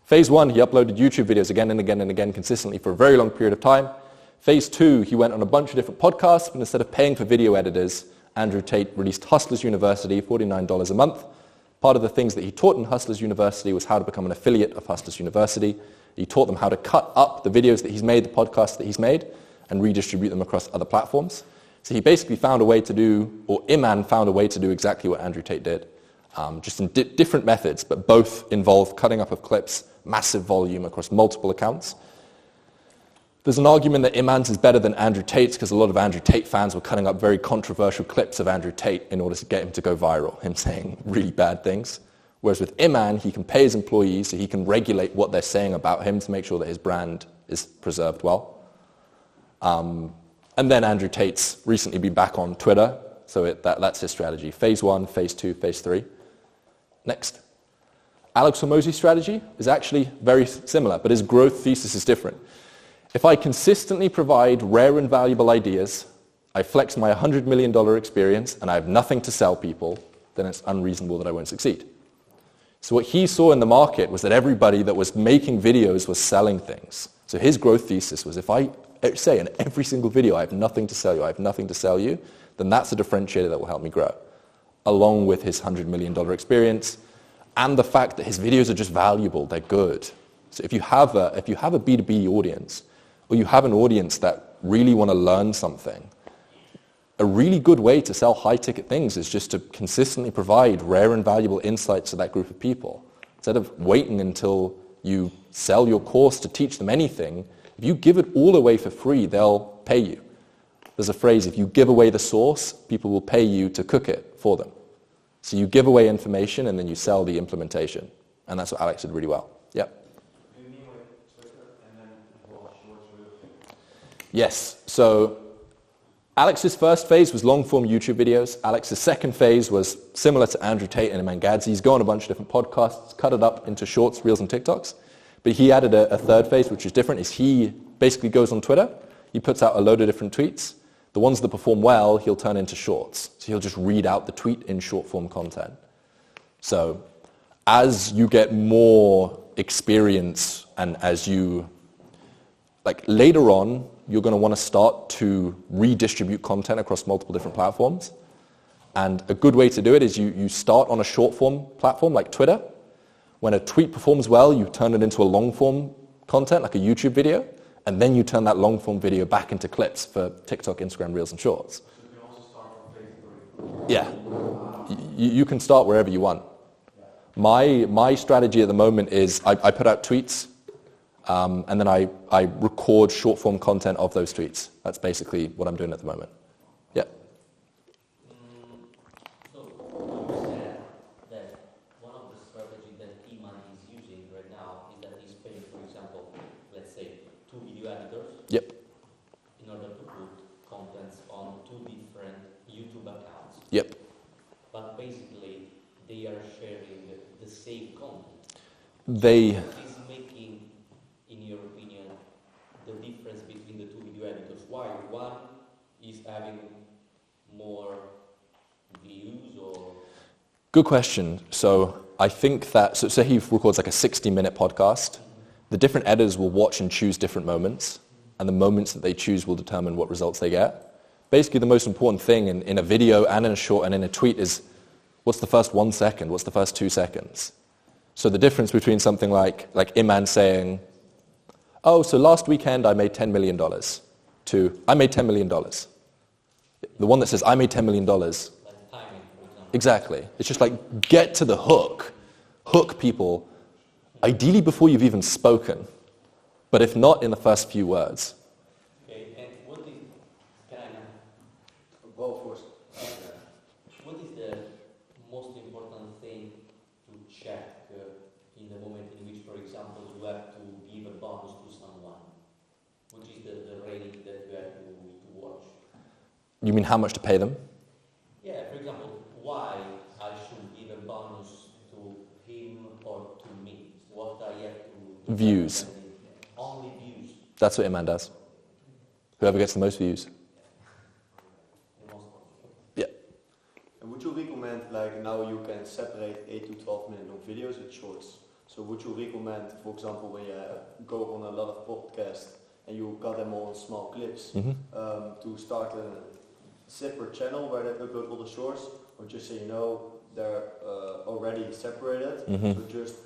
Phase 1, he uploaded YouTube videos again and again and again consistently for a very long period of time. Phase 2, he went on a bunch of different podcasts, but instead of paying for video editors, Andrew Tate released Hustlers University, $49 a month. Part of the things that he taught in Hustlers University was how to become an affiliate of Hustlers University. He taught them how to cut up the videos that he's made, the podcasts that he's made, and redistribute them across other platforms. So he basically found a way to do, or Iman found a way to do exactly what Andrew Tate did, just in different methods, but both involve cutting up of clips, massive volume across multiple accounts. There's an argument that Iman's is better than Andrew Tate's because a lot of Andrew Tate fans were cutting up very controversial clips of Andrew Tate in order to get him to go viral, him saying really bad things. Whereas with Iman, he can pay his employees so he can regulate what they're saying about him to make sure that his brand is preserved well. And then Andrew Tate's recently been back on Twitter, so that's his strategy. Phase 1, Phase 2, Phase 3. Next. Alex Hormozi's strategy is actually very similar, but his growth thesis is different. If I consistently provide rare and valuable ideas, I flex my $100 million experience, and I have nothing to sell people, then it's unreasonable that I won't succeed. So what he saw in the market was that everybody that was making videos was selling things. So his growth thesis was, if I say in every single video, I have nothing to sell you, I have nothing to sell you, then that's a differentiator that will help me grow, along with his $100 million experience, and the fact that his videos are just valuable, they're good. So if you have a B2B audience, or you have an audience that really want to learn something, a really good way to sell high-ticket things is just to consistently provide rare and valuable insights to that group of people. Instead of waiting until you sell your course to teach them anything, if you give it all away for free, they'll pay you. There's a phrase, if you give away the sauce, people will pay you to cook it for them. So you give away information and then you sell the implementation. And that's what Alex did really well. Yep. Yes, so Alex's first phase was long-form YouTube videos. Alex's second phase was similar to Andrew Tate and Iman Gadzhi's, go on a bunch of different podcasts, cut it up into shorts, reels, and TikToks. But he added a third phase, which is different, is he basically goes on Twitter, he puts out a load of different tweets. The ones that perform well, he'll turn into shorts. So he'll just read out the tweet in short-form content. So as you get more experience and as you, later on, you're going to want to start to redistribute content across multiple different platforms. And a good way to do it is you start on a short-form platform like Twitter. When a tweet performs well, you turn it into a long-form content like a YouTube video, and then you turn that long-form video back into clips for TikTok, Instagram, Reels, and Shorts. So you can also start from phase 3? Yeah. You can start wherever you want. My strategy at the moment is I put out tweets, and then I record short-form content of those tweets. That's basically what I'm doing at the moment. Yeah. Yep. But basically, they are sharing the same content. They... What is making, in your opinion, the difference between the two video editors? Why one is having more views or... Good question. So I think that, so say he records like a 60-minute podcast, the different editors will watch and choose different moments, and the moments that they choose will determine what results they get. Basically, the most important thing in a video and in a short and in a tweet is what's the first 1 second, what's the first 2 seconds. So the difference between something like Iman saying, oh, so last weekend I made $10 million, to I made $10 million. The one that says I made $10 million. Exactly. It's just like get to the hook. Hook people, ideally before you've even spoken, but if not, in the first few words. Okay, and what is, can I go first? What is the most important thing to check in the moment in which, for example, you have to give a bonus to someone? Which is the rating that you have to watch? You mean how much to pay them? Yeah, for example, why I should give a bonus to him or to me? What I have to... Views. Only views. That's what Iman does. Whoever gets the most views. Yeah. And would you recommend, like now you can separate 8 to 12 minute long videos with shorts. So would you recommend, for example, when you go on a lot of podcasts and you got them all in small clips, to start a separate channel where they upload all the shorts, or just say, they're already separated, so just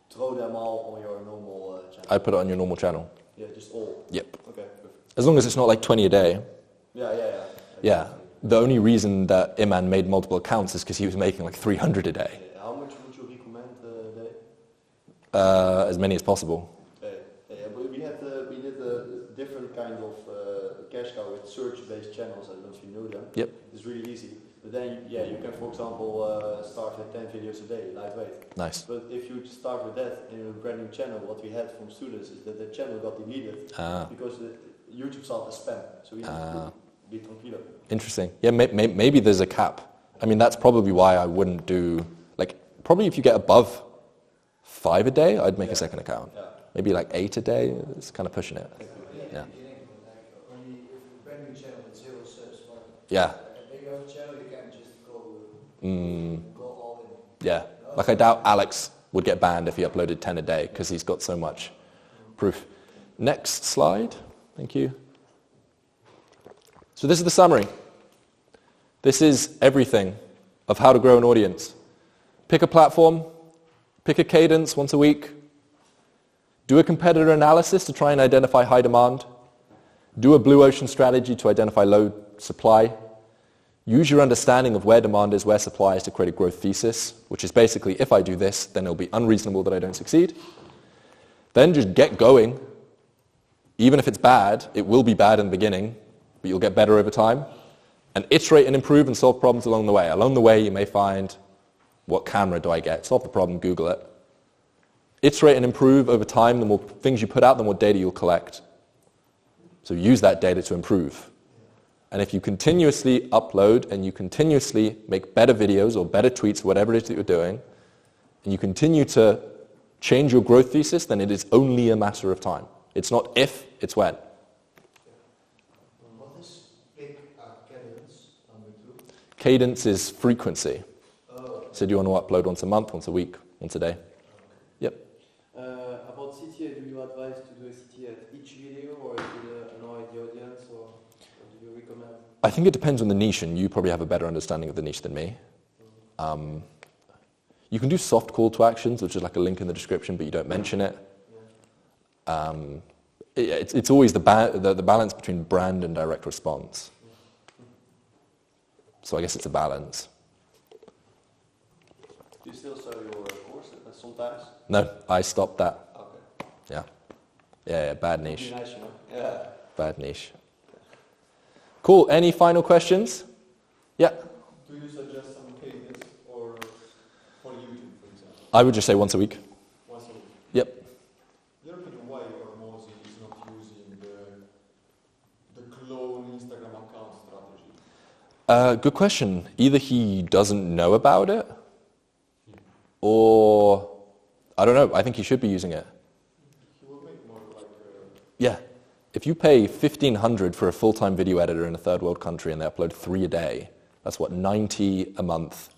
throw them all on your normal channel? I put it on your normal channel. Yeah, just all? Yep. Okay, perfect. As long as it's not like 20 a day. Yeah. Yeah. The only reason that Iman made multiple accounts is because he was making like 300 a day. How much would you recommend a day? As many as possible. But we did a different kind of cash cow with search-based channels. I don't know if you know them. Yep. It's really easy. But then, you can, for example, start with 10 videos a day, lightweight. Nice. But if you start with that in a brand new channel, what we had from students is that the channel got deleted because YouTube saw it as spam. So we had to be tranquilo. Interesting. Yeah, maybe there's a cap. I mean, that's probably why I wouldn't do, probably if you get above 5 a day, I'd make a second account. Yeah. Maybe like 8 a day, it's kind of pushing it. Yeah. Yeah. Go all in. Yeah. I doubt Alex would get banned if he uploaded 10 a day because he's got so much proof. Next slide. Thank you. So this is the summary. This is everything of how to grow an audience. Pick a platform, pick a cadence once a week, do a competitor analysis to try and identify high demand, do a blue ocean strategy to identify low supply, use your understanding of where demand is, where supply is to create a growth thesis, which is basically if I do this, then it'll be unreasonable that I don't succeed. Then just get going. Even if it's bad, it will be bad in the beginning, but you'll get better over time. And iterate and improve and solve problems along the way. Along the way, you may find, what camera do I get? Solve the problem, Google it. Iterate and improve over time. The more things you put out, the more data you'll collect. So use that data to improve. And if you continuously upload and you continuously make better videos or better tweets, whatever it is that you're doing, and you continue to change your growth thesis, then it is only a matter of time. It's not if, it's when. What is big cadence, number 2? Cadence is frequency. So do you want to upload once a month, once a week, once a day? Yep. About CTA, do you advise to do a CTA at each video or to annoy the audience, or do you recommend? I think it depends on the niche, and you probably have a better understanding of the niche than me. You can do soft call to actions, which is like a link in the description, but you don't mention it. It's always the balance between brand and direct response. So I guess it's a balance. Do you still sell your course sometimes? No, I stopped that. Okay. Yeah, bad niche. Nice, Yeah. Bad niche. Cool, any final questions? Yeah? Do you suggest some cadence or for YouTube, for example? I would just say once a week. Once a week? Yep. In your opinion, why Hormozi is not using the clone Instagram account strategy? Good question. Either he doesn't know about it, or I don't know. I think he should be using it. He will make more like. Yeah. If you pay $1,500 for a full-time video editor in a third world country and they upload 3 a day, that's what, 90 a month.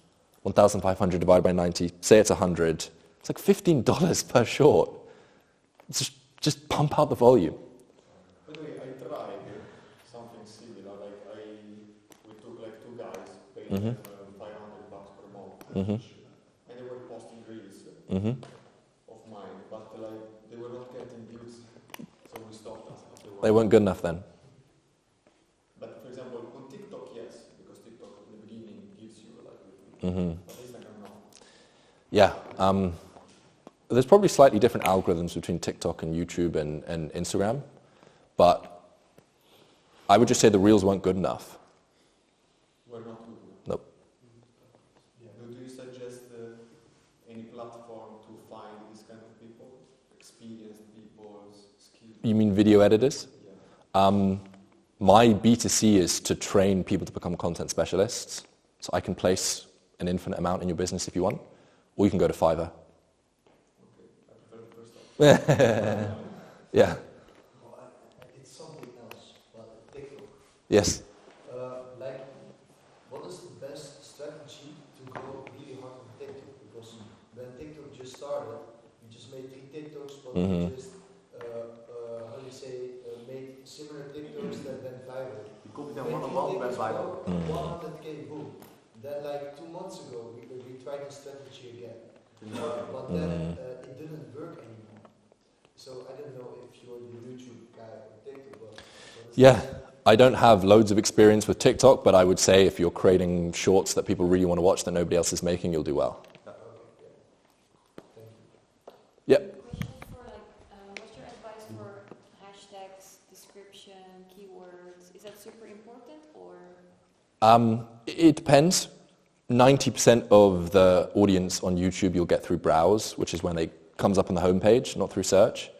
1,500 divided by 90. Say it's 100. It's like $15 per short. Just pump out the volume. By the way, I tried something similar. Like we took like 2 guys, paid them $500 per month, and they were posting reels of mine, but like they were not getting views, so we stopped us. They weren't good enough then. But for example, on TikTok, yes, because TikTok at the beginning gives you like, but Instagram no. Yeah. There's probably slightly different algorithms between TikTok and YouTube and Instagram, but I would just say the reels weren't good enough. Were not good enough. Nope. Yeah. Do you suggest any platform to find these kind of people, experienced people, skilled? You mean video editors? Yeah. My B2C is to train people to become content specialists. So I can place an infinite amount in your business if you want, or you can go to Fiverr. Yeah. Well, it's something else, but TikTok. Yes. Like, what is the best strategy to go really hard on TikTok? Because when TikTok just started, we just made 3 TikToks, but we just, how do you say, made similar TikToks that went viral. Je komt dan one went viral. 100k boom. Then like 2 months ago, we tried the strategy again. But then it didn't work anymore. So I don't know if you're the YouTube guy or TikTok, but Yeah, I don't have loads of experience with TikTok, but I would say if you're creating shorts that people really want to watch that nobody else is making, you'll do well. Yep. Question for what's your advice for hashtags, description, keywords? Is that super important or? It depends. 90% of the audience on YouTube you'll get through browse, which is when it comes up on the homepage, not through search.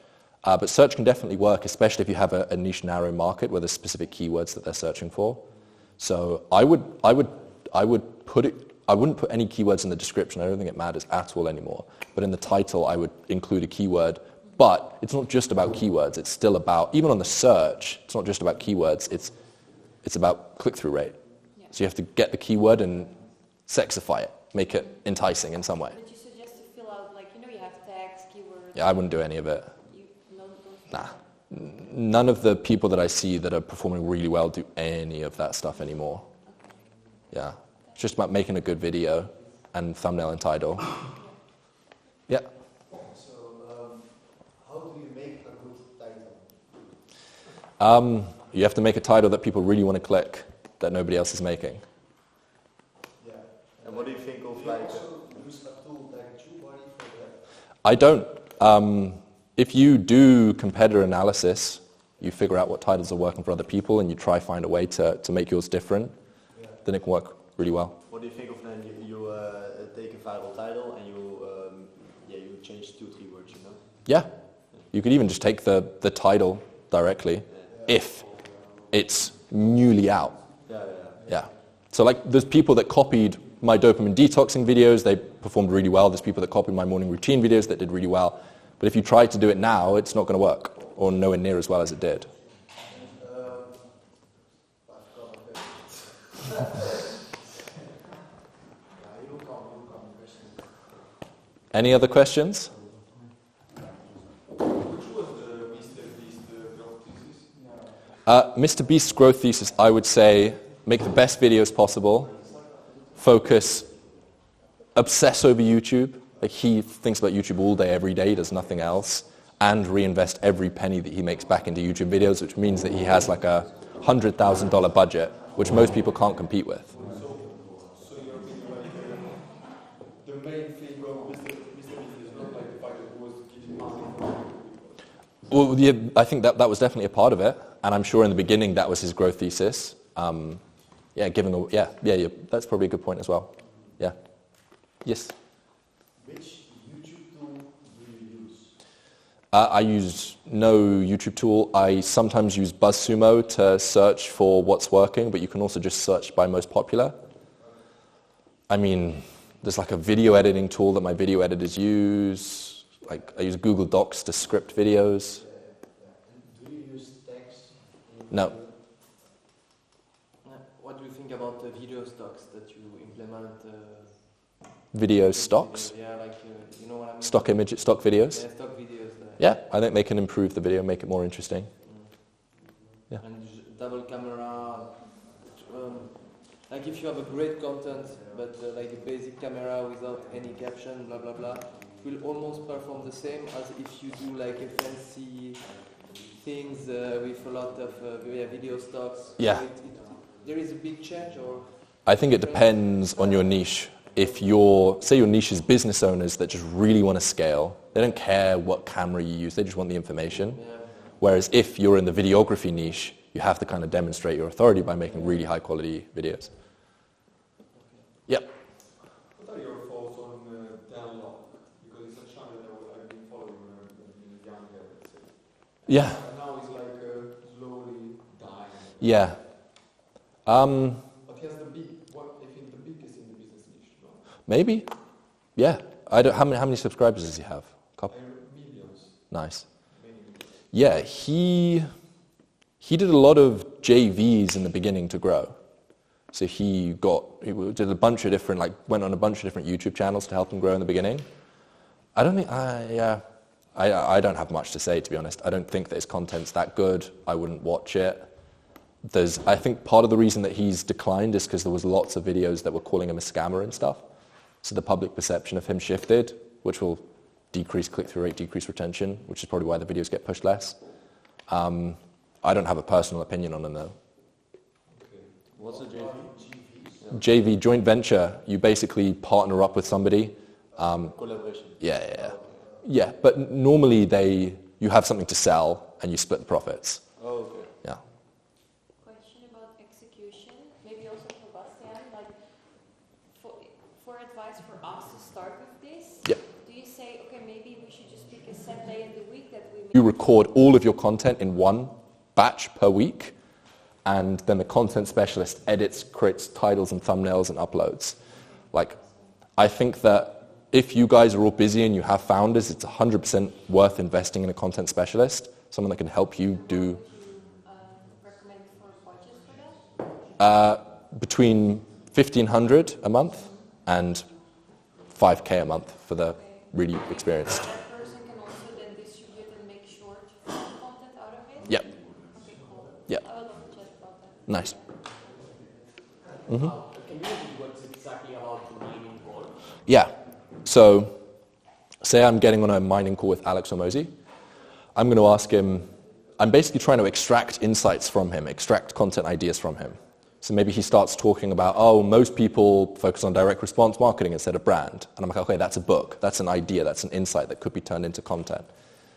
But search can definitely work, especially if you have a niche, narrow market where there's specific keywords that they're searching for. So I wouldn't put any keywords in the description. I don't think it matters at all anymore. But in the title, I would include a keyword. But it's not just about keywords. It's still about, even on the search, it's not just about keywords. It's about click-through rate. Yeah. So you have to get the keyword and sexify it, make it enticing in some way. Would you suggest to fill out, you have tags, keywords? Yeah, I wouldn't do any of it. Nah. None of the people that I see that are performing really well do any of that stuff anymore. Okay. Yeah. It's just about making a good video and thumbnail and title. Yeah. So, how do you make a good title? You have to make a title that people really want to click, that nobody else is making. Yeah. And what do you think of Do you also use a tool like TubeBuddy for that? I don't. If you do competitor analysis, you figure out what titles are working for other people and you try find a way to make yours different, then it can work really well. What do you think of then you take a viral title and you change 2-3 words, you know? Yeah. You could even just take the title directly if it's newly out. Yeah. So there's people that copied my dopamine detoxing videos, they performed really well. There's people that copied my morning routine videos that did really well. But if you try to do it now, it's not going to work, or nowhere near as well as it did. Any other questions? Which was the MrBeast growth thesis? MrBeast's growth thesis, I would say, make the best videos possible, focus, obsess over YouTube. He thinks about YouTube all day, every day, he does nothing else, and reinvest every penny that he makes back into YouTube videos, which means that he has a $100,000 budget, which most people can't compete with. So you're thinking the main thing of MrBeast is not the fact that he was getting money from people. Well, yeah, I think that was definitely a part of it, and I'm sure in the beginning that was his growth thesis. That's probably a good point as well. Yeah. Yes. Which YouTube tool do you use? I use no YouTube tool. I sometimes use BuzzSumo to search for what's working, but you can also just search by most popular. I mean, there's like a video editing tool that my video editors use. Like I use Google Docs to script videos. Do you use text? No. What do you think about the video stocks that you implement? Video stocks? Yeah, like you know what I mean? Stock images, stock videos? Yeah, stock videos. Yeah, I think they can improve the video, make it more interesting. Yeah. And double camera, like if you have a great content, but like a basic camera without any caption, blah blah blah, it will almost perform the same as if you do like a fancy things with a lot of video stocks. Yeah. So there is a big change, or? I think it depends on your niche. If say your niche is business owners that just really want to scale, they don't care what camera you use, they just want the information. Yeah. Whereas if you're in the videography niche, you have to kind of demonstrate your authority by making really high quality videos. Yep. What are your thoughts on Dan Lok? Because it's a channel that I've been following when I've been younger, let's say. Yeah. And now he's like slowly dying. Yeah. But he has the big, what I think the biggest in the business niche, no? Maybe. Yeah. How many subscribers does he have? Couple? Millions. Nice. Many millions. Yeah, he did a lot of JVs in the beginning to grow. So he did a bunch of different, went on a bunch of different YouTube channels to help him grow in the beginning. I don't think, I don't have much to say, to be honest. I don't think that his content's that good. I wouldn't watch it. I think part of the reason that he's declined is because there was lots of videos that were calling him a scammer and stuff. So the public perception of him shifted, which will decrease click-through rate, decrease retention, which is probably why the videos get pushed less. I don't have a personal opinion on him, though. Okay. What's a JV? JV, joint venture, you basically partner up with somebody. Collaboration. Yeah, but normally you have something to sell and you split the profits. Oh, okay. Yeah. Question about execution, maybe also for Bastian, like for advice for us to start with this. Yeah. Do you say, okay, maybe we should just pick a set day in the week that we You record all of your content in one batch per week, and then the content specialist edits, creates titles and thumbnails and uploads. I think that if you guys are all busy and you have founders, it's 100% worth investing in a content specialist, someone that can help you do. recommend for a budget for that? Between $1,500 a month and $5K a month for the really experienced. That person can also then distribute and make short content out of it? Yep. Okay, cool. Yep. I would love to chat about that. Nice. Can you repeat what's exactly about the mining call? Yeah. So, say I'm getting on a mining call with Alex Hormozi. I'm going to ask him, I'm basically trying to extract insights from him, extract content ideas from him. So maybe he starts talking about, most people focus on direct response marketing instead of brand. And I'm like, okay, that's a book, that's an idea, that's an insight that could be turned into content.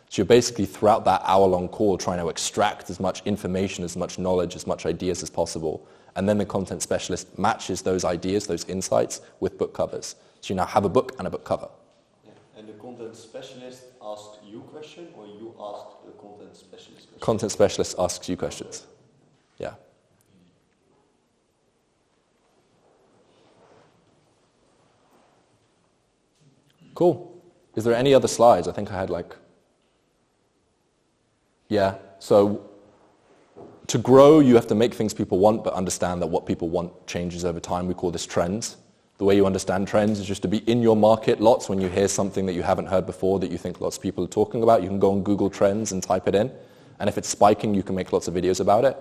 So you're basically throughout that hour-long call trying to extract as much information, as much knowledge, as much ideas as possible. And then the content specialist matches those ideas, those insights with book covers. So you now have a book and a book cover. Yeah. And the content specialist asks you a question, or you ask the content specialist question? Content specialist asks you questions. Yeah. Cool. Is there any other slides? I think I had Yeah. So to grow, you have to make things people want, but understand that what people want changes over time. We call this trends. The way you understand trends is just to be in your market lots when you hear something that you haven't heard before that you think lots of people are talking about. You can go on Google Trends and type it in. And if it's spiking, you can make lots of videos about it.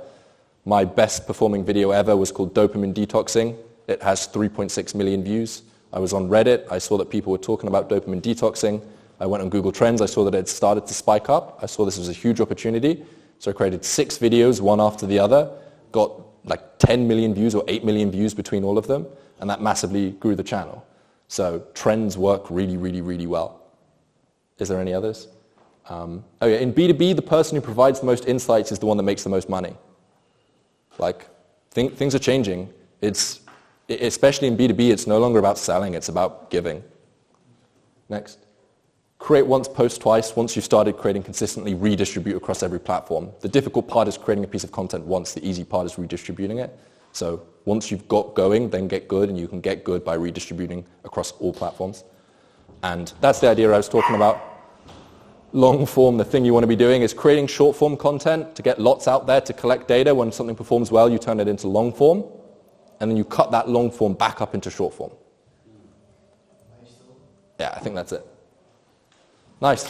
My best performing video ever was called Dopamine Detoxing. It has 3.6 million views. I was on Reddit. I saw that people were talking about dopamine detoxing. I went on Google Trends. I saw that it started to spike up. I saw this was a huge opportunity. So I created 6 videos, one after the other, got 10 million views or 8 million views between all of them, and that massively grew the channel. So trends work really, really, really well. Is there any others? In B2B, the person who provides the most insights is the one that makes the most money. Things are changing. Especially in B2B, it's no longer about selling, it's about giving. Next. create once, post twice. Once you've started creating consistently, redistribute across every platform. The difficult part is creating a piece of content once. The easy part is redistributing it. So once you've got going, then get good, and you can get good by redistributing across all platforms. And that's the idea I was talking about. Long form, the thing you want to be doing is creating short form content to get lots out there to collect data. When something performs well, you turn it into long form, and then you cut that long form back up into short form. Yeah, I think that's it. Nice.